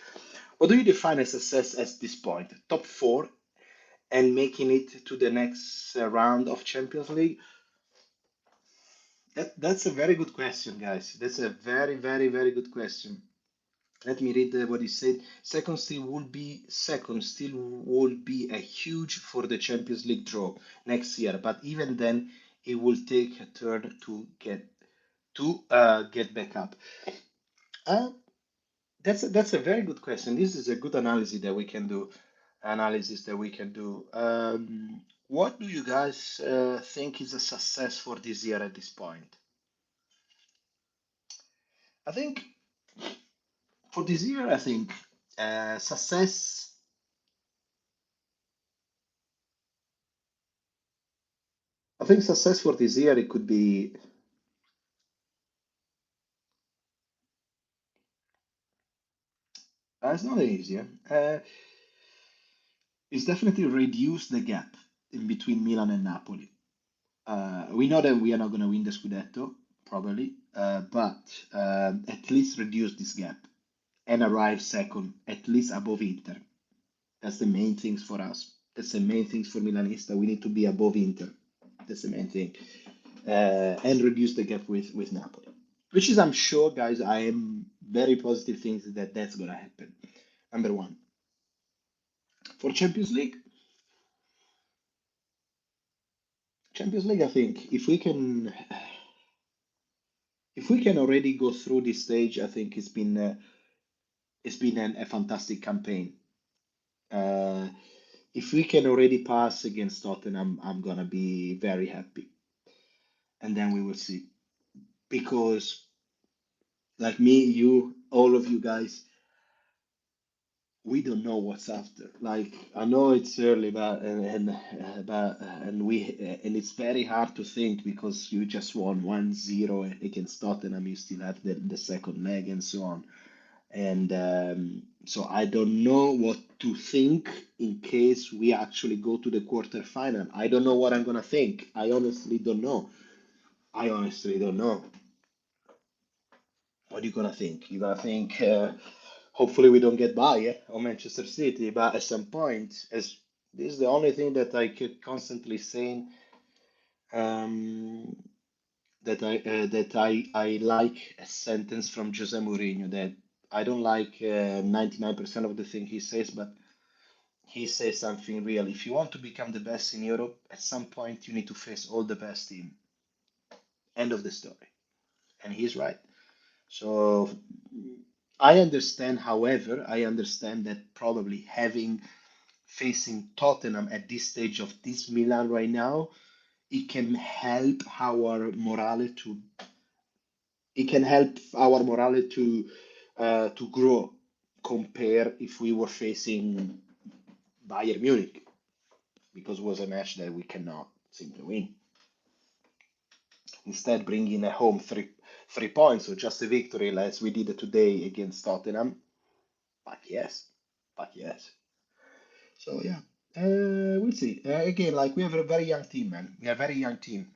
Speaker 1: What do you define as success at this point? Top four and making it to the next round of Champions League? That's a very good question, guys. That's a very, very, very good question. Let me read what he said. Second still would be a huge for the Champions League draw next year, but even then, it will take a turn to get back up. Uh, that's a very good question. This is a good analysis that we can do. What do you guys think is a success for this year at this point? I think for this year, I think success. I think success for this year it could be. It's not easier. It's definitely reduced the gap in between Milan and Napoli. We know that we are not going to win the Scudetto, probably, but at least reduce this gap and arrive second, at least above Inter. That's the main things for us. That's the main things for Milanista. We need to be above Inter. That's the main thing, and reduce the gap with Napoli, which is, I'm sure, guys. I am very positive things that that's gonna happen. Number one for Champions League. I think if we can already go through this stage, I think it's been a fantastic campaign. Uh, if we can already pass against Tottenham, I'm gonna be very happy, and then we will see. Because like me, you, all of you guys, we don't know what's after. Like I know it's early, but and it's very hard to think because you just won 1-0 against Tottenham. You still have the second leg and so on. And so I don't know what to think in case we actually go to the quarterfinal. I don't know what I'm gonna think. I honestly don't know. I honestly don't know. What are you gonna think? You're gonna think, hopefully we don't get by, yeah, or Manchester City, but at some point, as this is the only thing that I could constantly saying, um, that I like a sentence from Jose Mourinho that I don't like 99% of the thing he says, but he says something real. If you want to become the best in Europe, at some point you need to face all the best team. End of the story. And he's right. So I understand, however, I understand that probably having facing Tottenham at this stage of this Milan right now, it can help our morale to it can help our morale to grow compare if we were facing Bayern Munich because it was a match that we cannot simply win. Instead, bringing a home 3 points or just a victory as we did today against Tottenham. But yes, but yes. So yeah, we'll see. Again, like we have a very young team, man. We are a very young team.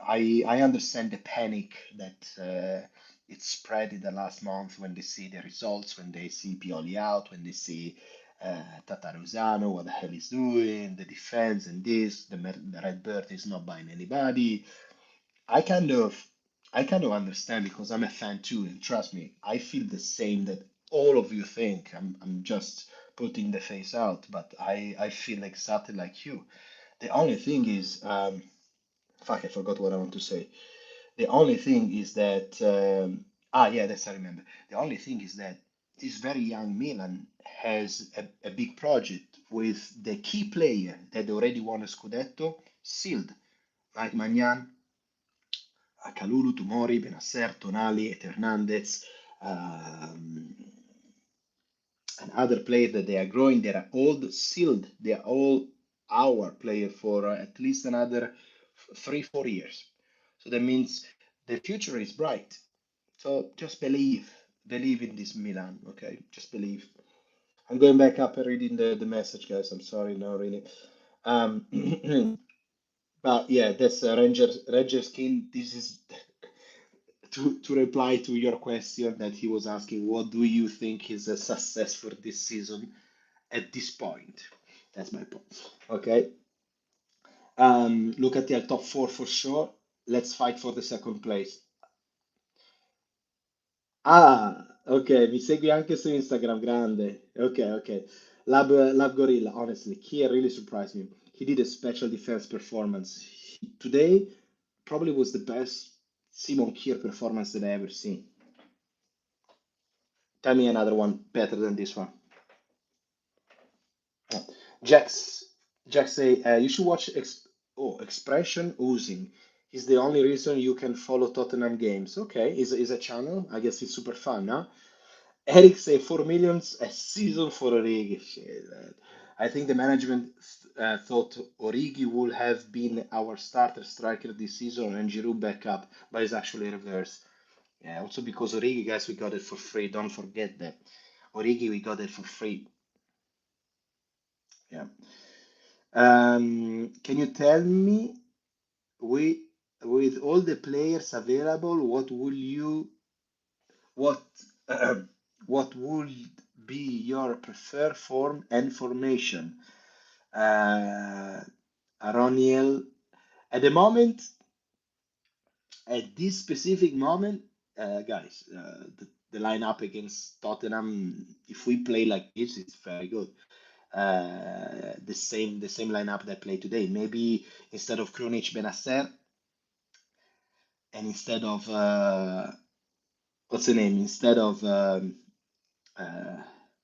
Speaker 1: I understand the panic that it spread in the last month when they see the results, when they see Pioli out, when they see Tataruzano, what the hell he's doing, the defense and this, the Red Bird is not buying anybody. I kind of I kind of understand because I'm a fan too, and trust me, I feel the same that all of you think. I'm just putting the face out, but I feel exactly like you. The only thing is, fuck, I forgot what I want to say. The only thing is that, yeah, that's I remember. The only thing is that this very young Milan has a big project with the key player that already won a Scudetto sealed, like Magnan, Kalulu, Tomori, Benasser, Tonali, et Hernandez, um, and other players that they are growing. They are all sealed. They are all our player for at least another 3, 4 years. So that means the future is bright. So just believe in this Milan. Okay, just believe. I'm going back up and reading the message, guys. I'm sorry, no, really. Um, but yeah, that's Rangers King. This is to reply to your question that he was asking. What do you think is a success for this season at this point? That's my point. Okay. Look at the top four for sure. Let's fight for the second place. Ah, ok, mi segui anche su Instagram, grande. Ok, ok. Lab Gorilla, honestly, Kier really surprised me. He did a special defense performance. Today probably was the best Simon Kier performance that I ever seen. Tell me another one better than this one. Yeah. Jax, Jax say you should watch Expression Oozing. He's the only reason you can follow Tottenham games. Okay, is a channel. I guess it's super fun, huh? Eric say 4 millions a season for Origi. Shit, man. I think the management thought Origi would have been our starter striker this season and Giroud backup, but it's actually reverse. Yeah, also because Origi, guys, we got it for free. Don't forget that. Origi, we got it for free. Yeah. Can you tell me, we, with all the players available, what what would be your preferred form and formation? Uh, Aroniel, at the moment, at this specific moment, guys, the lineup against Tottenham, if we play like this, it's very good. The same lineup that played today. Maybe instead of Krunic, Benacer, and instead of what's the name? Instead of uh,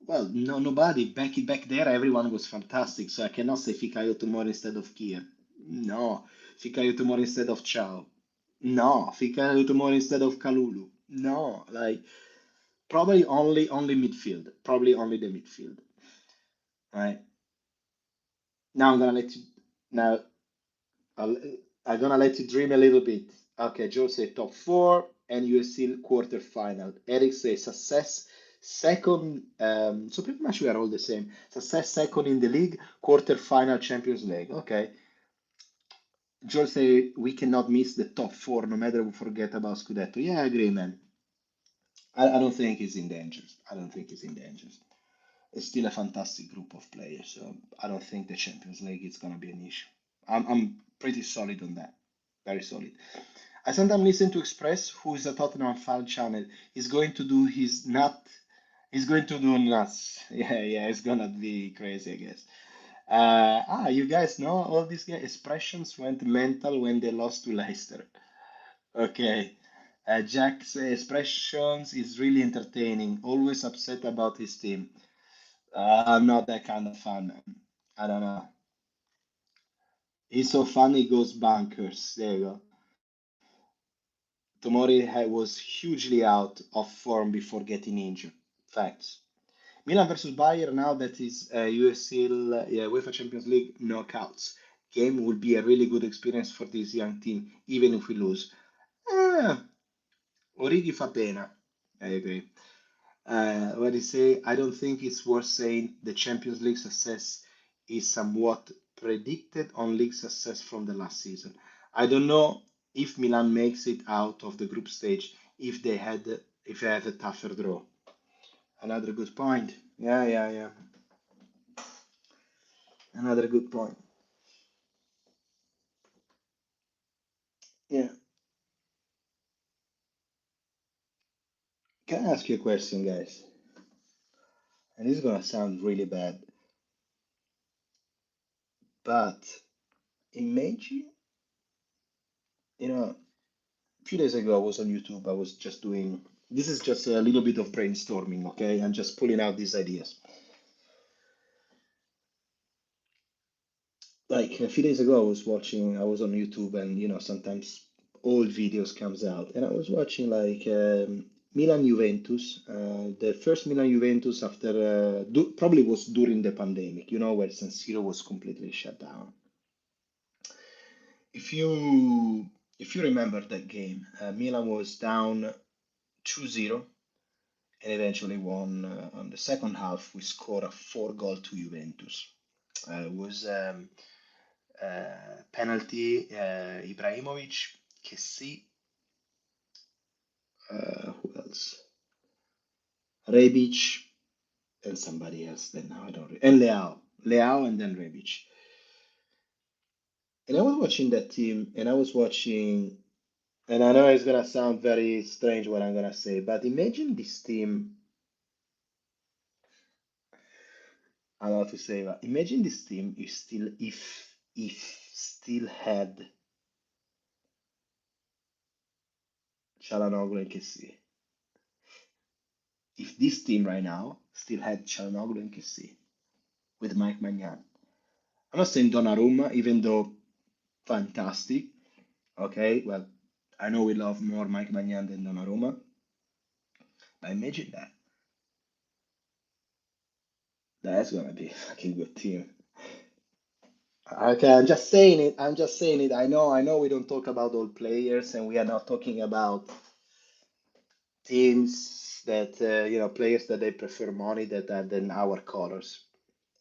Speaker 1: well, no, nobody back there. Everyone was fantastic. So I cannot say Fikayo Tomori instead of Kier. No, Fikayo Tomori instead of Chow. No, Fikayo Tomori instead of Kalulu. No, like probably only midfield. Probably only the midfield. Right now, I'm gonna let you. Now I'll, I'm gonna let you dream a little bit. Okay, Joe say top four and USC quarter final. Eric say success second. So pretty much we are all the same. Success second in the league, quarter final Champions League. Okay. Joe say we cannot miss the top four no matter we forget about Scudetto. Yeah, I agree, man. I don't think he's in danger. I don't think he's in danger. It's still a fantastic group of players. So I don't think the Champions League is gonna be an issue. I'm pretty solid on that. Very solid. I sometimes listen to Express, who is a Tottenham fan channel. He's going to do his nut. He's going to do nuts. Yeah, yeah, it's gonna be crazy, I guess. You guys know all these expressions went mental when they lost to Leicester. Okay. Jack's expressions is really entertaining. Always upset about his team. I'm not that kind of fan, man. I don't know. He's so funny, he goes bankers. There you go. Tomori was hugely out of form before getting injured. Facts. Milan versus Bayern now that is USL, yeah, UEFA Champions League knockouts. Game will be a really good experience for this young team, even if we lose. Eh, Origi fa pena. I agree. What do you say? I don't think it's worth saying the Champions League success is somewhat predicted on league success from the last season. I don't know if Milan makes it out of the group stage if they have a tougher draw. Another good point. Yeah, yeah, yeah. Another good point. Yeah. Can I ask you a question, guys? And this is gonna sound really bad, but imagine, a few days ago I was on YouTube. I was just doing this is just a little bit of brainstorming, okay? I'm just pulling out these ideas. Like a few days ago I was on YouTube and sometimes old videos comes out and I was watching like Milan Juventus, the first Milan Juventus after probably was during the pandemic, where San Siro was completely shut down. If you remember that game, Milan was down 2-0 and eventually won on the second half. We scored a 4 goal to Juventus. It was penalty, Ibrahimovic, Kessie, who else? Rebic, and somebody else. Then now I don't. And Leao, and then Rebic. And I was watching that team, and I was watching, and I know it's gonna sound very strange what I'm gonna say, but imagine this team. I don't know what to say, but imagine this team if still had Çalhanoğlu and Kessie. If this team right now still had Çalhanoğlu and Kessie with Mike Magnan. I'm not saying Donnarumma, even though fantastic. Okay, well, I know we love more Mike Magnan than Donnarumma, but imagine that. That's gonna be a fucking good team. Okay, I'm just saying it. I'm just saying it. I know we don't talk about old players and we are not talking about teams that players that they prefer money than our colors.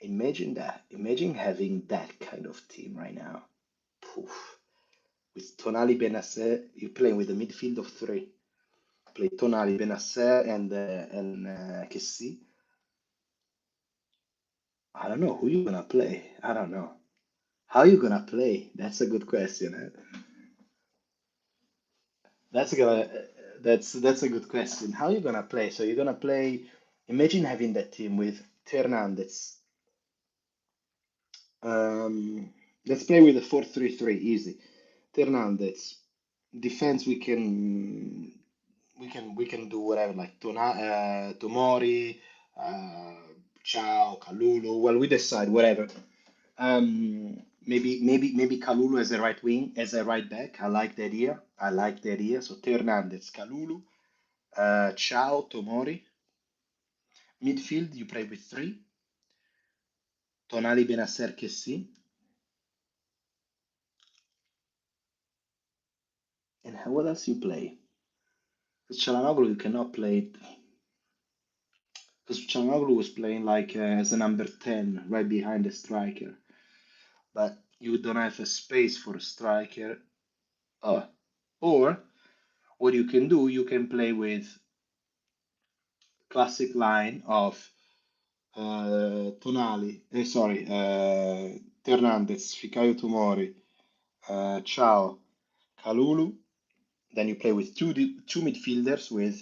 Speaker 1: Imagine that. Imagine having that kind of team right now. Poof. With Tonali Benasser, you're playing with a midfield of three. Play Tonali Benasser and Kessie. I don't know who you gonna play. I don't know. How you gonna play? That's a good question. That's gonna that's a good question. How you gonna play? So you're gonna play. Imagine having that team with Hernandez. Um, let's play with a 4-3-3. Easy. Hernandez. Defense we can do whatever like Tomori, uh, Ciao, Kalulu. Well, we decide whatever. Maybe Kalulu as a right wing, as a right back. I like the idea. I like the idea. So Hernandez, Kalulu, Ciao, Tomori. Midfield, you play with three. Tonali Benasser Kessi. And what else you play? Because Çalhanoğlu you cannot play because Çalhanoğlu was playing like as a number 10 right behind the striker. But you don't have a space for a striker. Uh, or what you can do, you can play with classic line of Hernandez, Fikayo Tomori, Ciao, Kalulu. Then you play with two midfielders with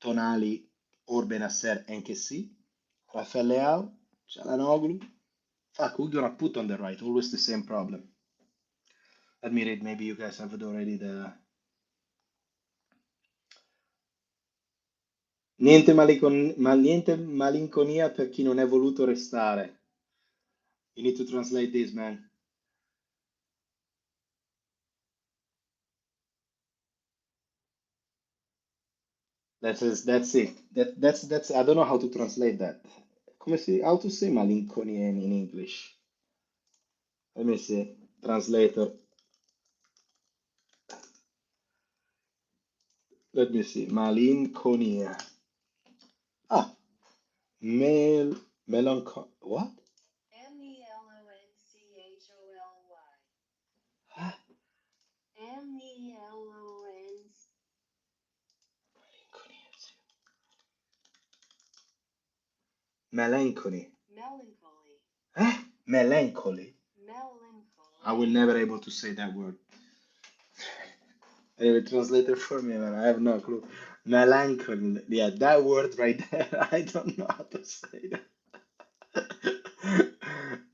Speaker 1: Tonali or Benasser and Kessi, Rafael Leao, Çalhanoğlu. Fuck, who gonna put on the right? Always the same problem. Let me read. Maybe you guys have it already. Niente malinconia per chi non è voluto restare. You need to translate this, man. That's it. That's I don't know how to translate that. How to say malinconia in English? Let me see. Translator. Let me see. Malinconia. Ah, melancholy. What? Ah, melancholy. Ah, melancholy. I will never able to say that word. Anyway, translate it for me, man. I have no clue. Melancholy. Yeah, that word right there. I don't know how to say that.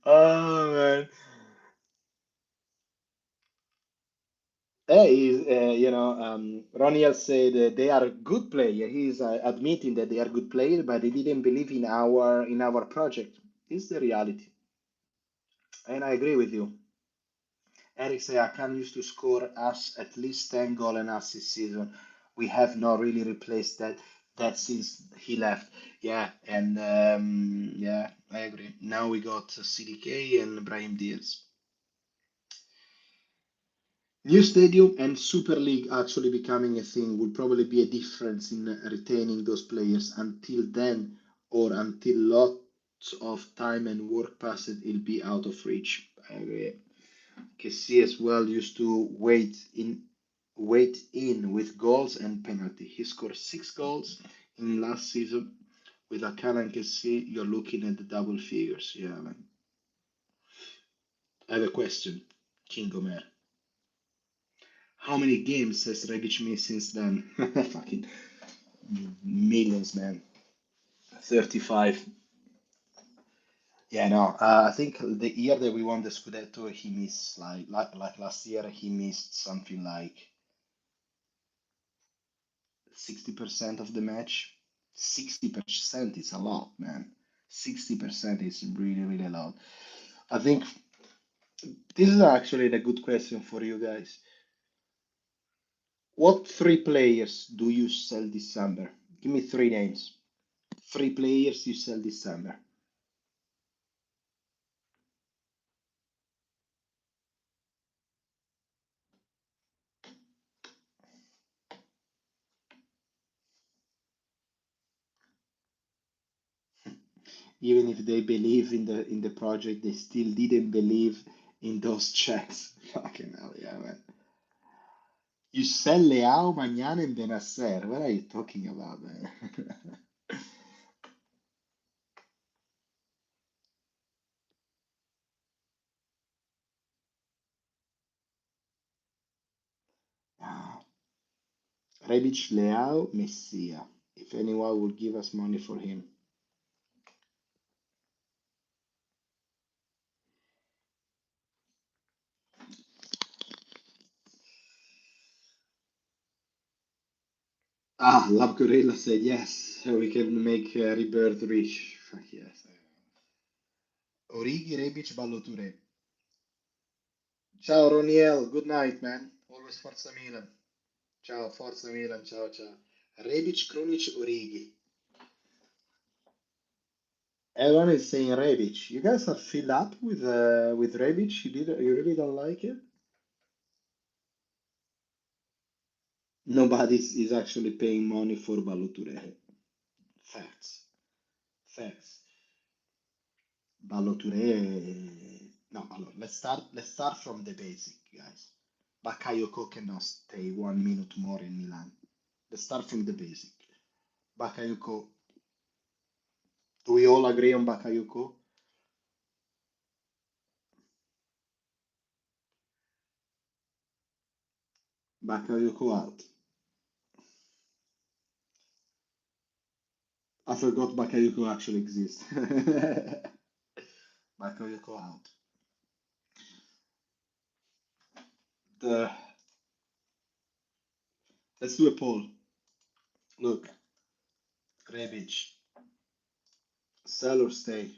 Speaker 1: Oh man. Roniel said they are a good player. He's admitting that they are good player, but he didn't believe in our project. Is the reality, and I agree with you. Eric say Akan used to score us at least 10 goal and assists this season. We have not really replaced that since he left. Yeah, and yeah, I agree. Now we got CDK and Brahim Diaz. New stadium and Super League actually becoming a thing will probably be a difference in retaining those players. Until then, or until lots of time and work passed, it'll be out of reach. I agree. Kessie as well used to wait in with goals and penalty. He scored 6 goals in last season. With Akan and Kessie, you're looking at the double figures. Yeah, man. I have a question, King Omer. How many games has Rebic missed since then? Fucking millions, man. 35. Yeah, no. I think the year that we won the Scudetto, he missed like last year. He missed something like 60% of the match. 60% is a lot, man. 60% is really, really a lot. I think this is actually a good question for you guys. What 3 players do you sell this summer? Give me 3 names. 3 players you sell this summer. Even if they believe in the project, they still didn't believe in those checks. Fucking hell, yeah, man. You sell Leao, Mañana, and Benacer. What are you talking about, man? Ah, Rebic, Leao, Messia. If anyone would give us money for him. Ah, Love Gorilla said yes. We can make Rebirth rich. Fuck yes. Origi, Rebic, Balloture. Ciao Roniel, good night, man. Always Forza Milan. Ciao, Forza Milan, ciao, ciao. Rebic, Krunic, Origi. Everyone is saying Rebic. You guys are filled up with Rebic. You really don't like it? Nobody is actually paying money for Baloture. Facts. Facts. Baloture. No, allora, let's start from the basic, guys. Bakayoko cannot stay 1 minute more in Milan. Let's start from the basic. Bakayoko. Do we all agree on Bakayoko? Bakayoko out. I forgot Bakayoko actually exists. Bakayoko out. The Let's do a poll. Look, Rebic, sell or stay?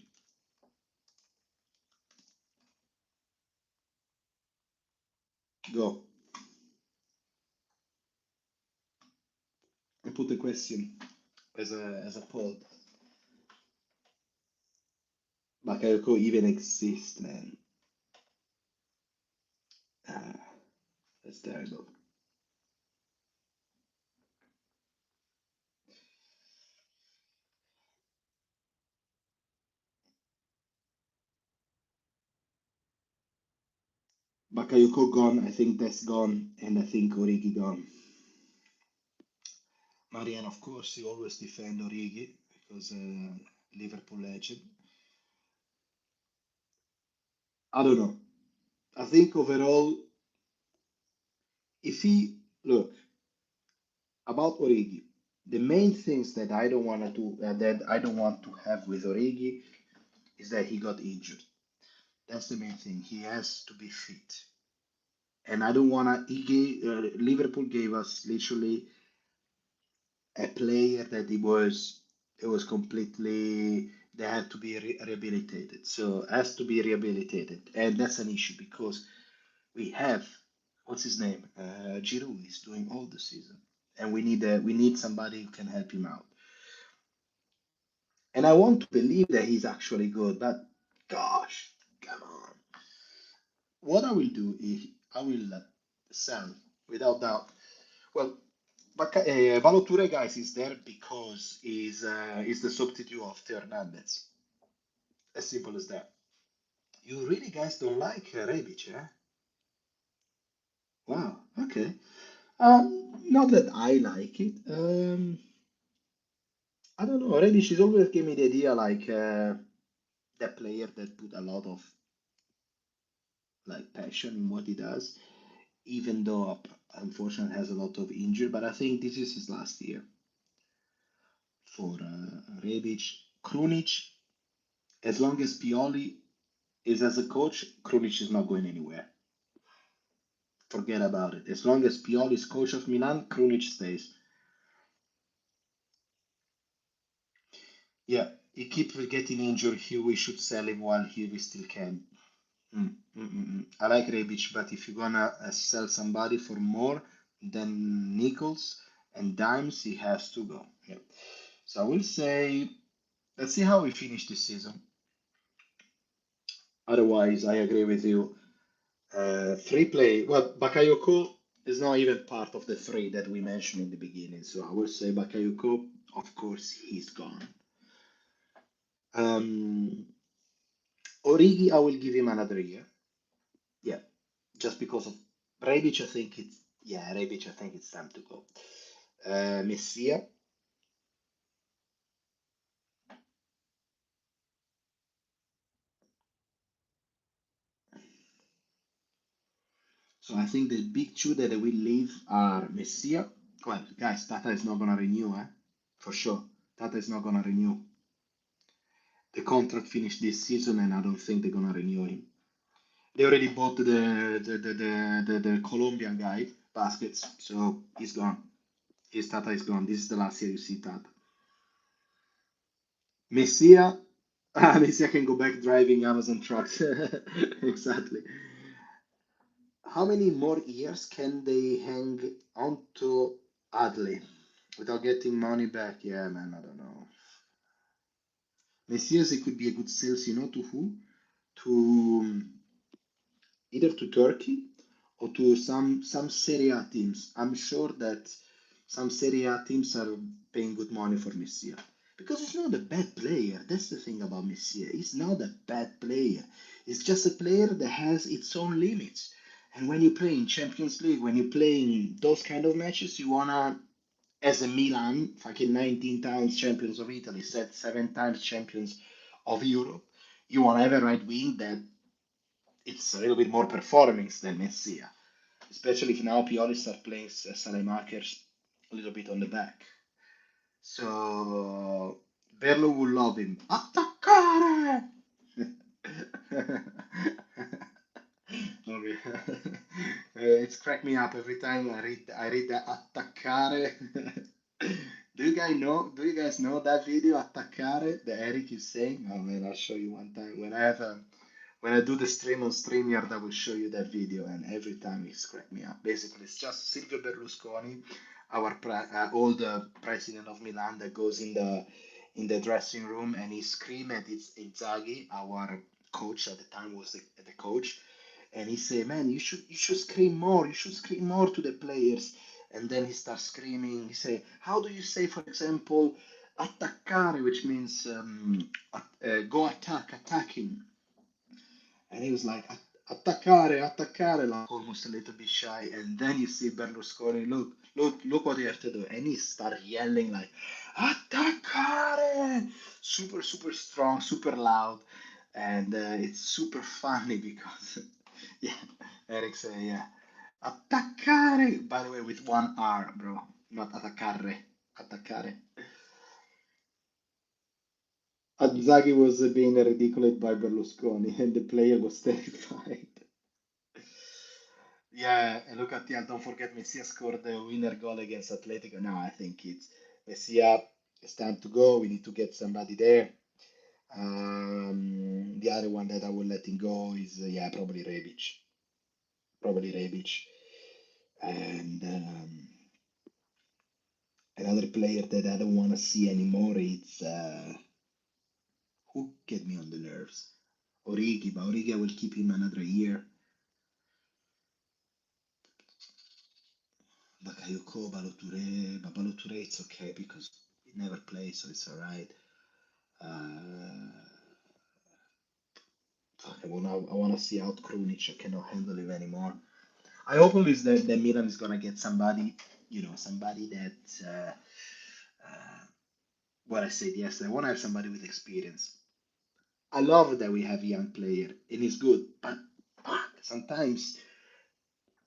Speaker 1: Go. I put the question as a poll. Bakayoko even exist, man. Ah, that's terrible. Bakayoko gone. I think that's gone, and I think Origi gone. Marian, of course, you always defend Origi because Liverpool legend. I don't know. I think overall, if he look about Origi, the main things that I don't want to do, that I don't want to have with Origi is that he got injured. That's the main thing. He has to be fit, and I don't want to. Liverpool gave us literally a player that it was completely they had to be rehabilitated. So has to be rehabilitated, and that's an issue because we have what's his name? Giroud is doing all the season, and we need somebody who can help him out. And I want to believe that he's actually good, but gosh, come on. What I will do is I will sell without doubt. Well, but Baloture, guys, is there because is the substitute of Theo Hernandez. As simple as that. You really guys don't like Rebic, eh? Wow. Okay. Not that I like it. I don't know. Rebic has always gave me the idea like that player that put a lot of like passion in what he does, even though unfortunately has a lot of injury. But I think this is his last year for Rebic. Krunic, as long as Pioli is as a coach, Krunic is not going anywhere. Forget about it. As long as Pioli is coach of Milan, Krunic stays. Yeah, he keeps getting injured. Here we should sell him while here we still can. I like Rebic, but if you're gonna sell somebody for more than nickels and dimes, he has to go. Yeah. So I will say, let's see how we finish this season. Otherwise, I agree with you. Three play. Well, Bakayoko is not even part of the three that we mentioned in the beginning. So I will say Bakayoko, of course, he's gone. Um, Origi, I will give him another year. Yeah, just because of Rebic, I think Rebic, I think it's time to go. Messia, so I think the big two that will leave are Messia. Well, guys, Tata is not gonna renew, for sure. Tata is not gonna renew. The contract finished this season, and I don't think they're gonna renew him. They already bought the Colombian guy, Baskets, so he's gone. His Tata is gone. This is the last year you see Tata. Messia, Messia can go back driving Amazon trucks. Exactly. How many more years can they hang on to Adley without getting money back? Yeah, man, I don't know. Messias, it could be a good sales, to who? To either to Turkey or to some Serie A teams. I'm sure that some Serie A teams are paying good money for Messia because he's not a bad player. That's the thing about Messia. He's not a bad player. He's just a player that has its own limits. And when you play in Champions League, when you play in those kind of matches, you wanna, as a Milan, fucking 19 times champions of Italy, 7 times champions of Europe, you wanna have a right wing that it's a little bit more performance than Messia, especially if now Pioli start playing Salemakers a little bit on the back. So Berlo will love him. Attaccare! Okay. It's cracked me up every time I read the attaccare. Do you guys know that video attaccare that Eric is saying? Oh man, I'll show you one time when I have when I do the stream on StreamYard. I will show you that video, and every time it's cracked me up. Basically, it's just Silvio Berlusconi, our old president of Milan, that goes in the dressing room and he scream at Inzaghi, our coach at the time was the coach, and he say, "Man, you should scream more. You should scream more to the players." And then he starts screaming. He say, "How do you say, for example, attaccare, which means go attacking?" And he was like, "Attaccare, attaccare," like almost a little bit shy. And then you see Berlusconi, look what you have to do. And he started yelling like, "Attaccare!" Super, super strong, super loud. And it's super funny because, yeah, Eric say, yeah, attaccare. By the way, with one R, bro, not attaccare. Attaccare. Inzaghi was being ridiculed by Berlusconi, and the player was terrified. Yeah, and look at yeah, don't forget Messi scored the winner goal against Atletico. Now I think it's Messi. It's time to go. We need to get somebody there. The other one that I will let him go is yeah, probably Rebic. Probably Rebic. And another player that I don't want to see anymore. It's who get me on the nerves. Origi, but Origi I will keep him another year. Bakayoko, Baloture, but Baloture it's okay because he never plays, so it's alright. Uh, I wanna see out Krunic. I cannot handle him anymore. I hope is that Milan is gonna get somebody, somebody that uh, what I said yesterday. I wanna have somebody with experience. I love that we have a young player and it's good, but sometimes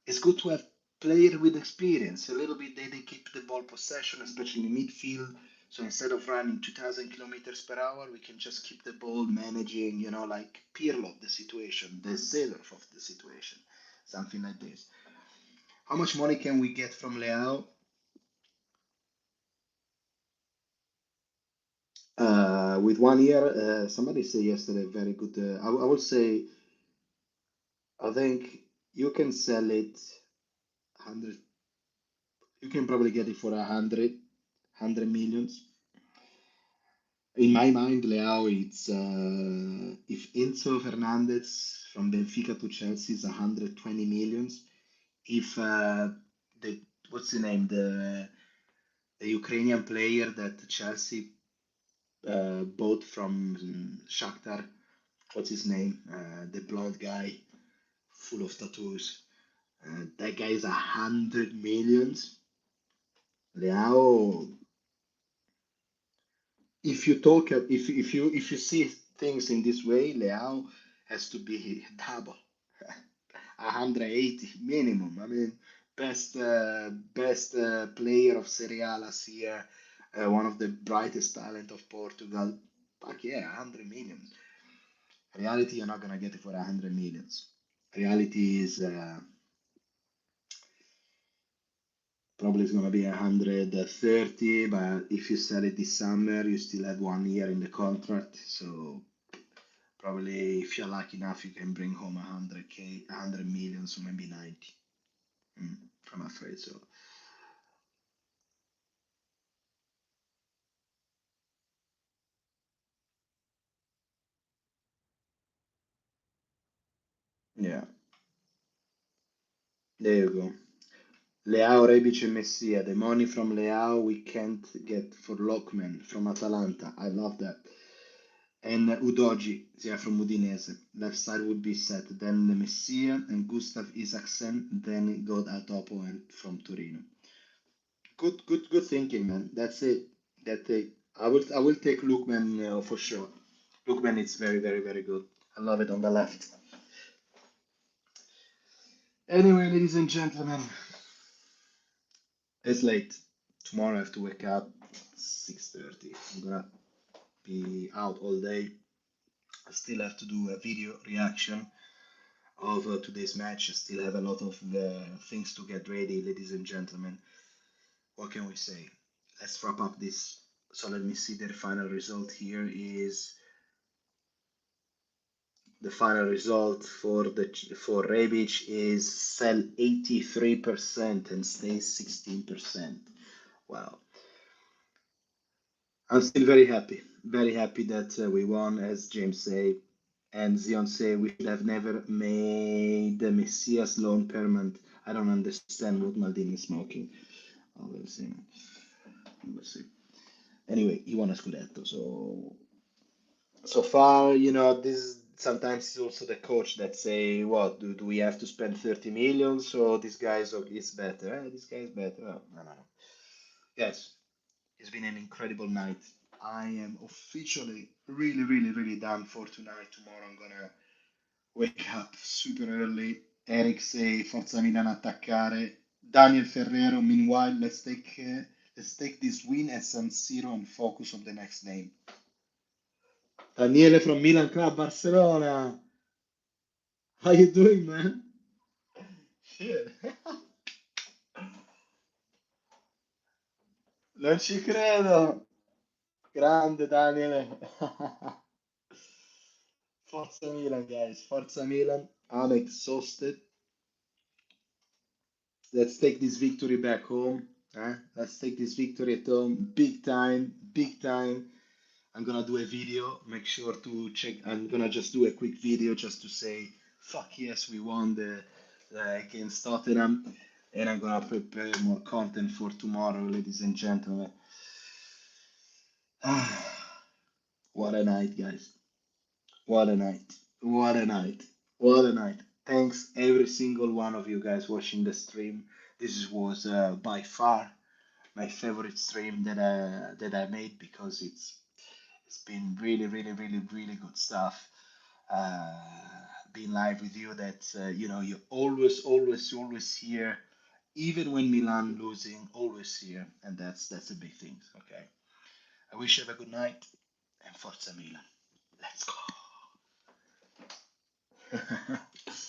Speaker 1: it's good to have player with experience. A little bit they keep the ball possession, especially in midfield. So instead of running 2,000 kilometers per hour, we can just keep the ball managing, like Pirlo of the situation, the Seedorf of the situation, something like this. How much money can we get from Leao? With 1 year, somebody said yesterday, very good. I would say, I think you can sell it 100. You can probably get it for 100 millions. In my mind, Leao, it's if Enzo Fernandez from Benfica to Chelsea is 120 millions. If the what's the name the Ukrainian player that Chelsea bought from Shakhtar, what's his name? The blonde guy, full of tattoos. That guy is 100 millions. Leao, if you talk, if you see things in this way, Leao has to be double, 180 minimum. I mean, best player of Serie A last year, one of the brightest talent of Portugal. Fuck yeah, 100 million. Reality, you're not gonna get it for 100 millions. Reality is probably it's gonna be 130, but if you sell it this summer, you still have 1 year in the contract, so probably if you're lucky enough, you can bring home 100k, 100 million, so maybe 90. Mm, I'm afraid so. Yeah, there you go. Leao, Rebic, and Messia. The money from Leao we can't get for Lockman from Atalanta. I love that. And Udogi, yeah, from Udinese. Left side would be set. Then the Messia and Gustav Isaksen. Then God Topo and from Torino. Good thinking, man. That's it. That's it. I will take Lookman for sure. Lookman is very, very, very good. I love it on the left. Anyway, ladies and gentlemen, it's late. Tomorrow I have to wake up 6:30. I'm gonna be out all day. I still have to do a video reaction of today's match. I still have a lot of things to get ready, ladies and gentlemen. What can we say? let's wrap up this. So let me see the final result here is the final result for Rebic is sell 83% and stays 16%. Wow. I'm still very happy that we won, as James say, and Zion say we should have never made the Messias loan permanent. I don't understand what Maldini is smoking. Oh, we'll see. We'll see. Anyway, he won a Scudetto, so far, this sometimes is also the coach that say, "What do we have to spend 30 million? So this guy is better. This guy is better." Oh, no, no, no. Guys, it's been an incredible night. I am officially really, really, really done for tonight. Tomorrow I'm gonna wake up super early. Eric say Forza Milan attaccare. Daniel Ferrero, meanwhile, let's take this win at San Siro and focus on the next name. Daniele from Milan Club Barcelona. How you doing, man? Shit. Non ci credo. Grande Daniele. Forza Milan, guys. Forza Milan. I'm exhausted. Let's take this victory back home. Let's take this victory at home. Big time. Big time. I'm gonna do a video. Make sure to check. I'm gonna just do a quick video just to say, fuck yes, we won the against Tottenham. And I'm gonna prepare more content for tomorrow, ladies and gentlemen. What a night, guys. What a night. What a night. What a night. Thanks every single one of you guys watching the stream. This was by far my favorite stream that I made because it's been really, really, really, really good stuff. Uh, being live with you that you always here, even when Milan losing, always here, and that's a big thing. Okay. I wish you have a good night and Forza Milan. Let's go.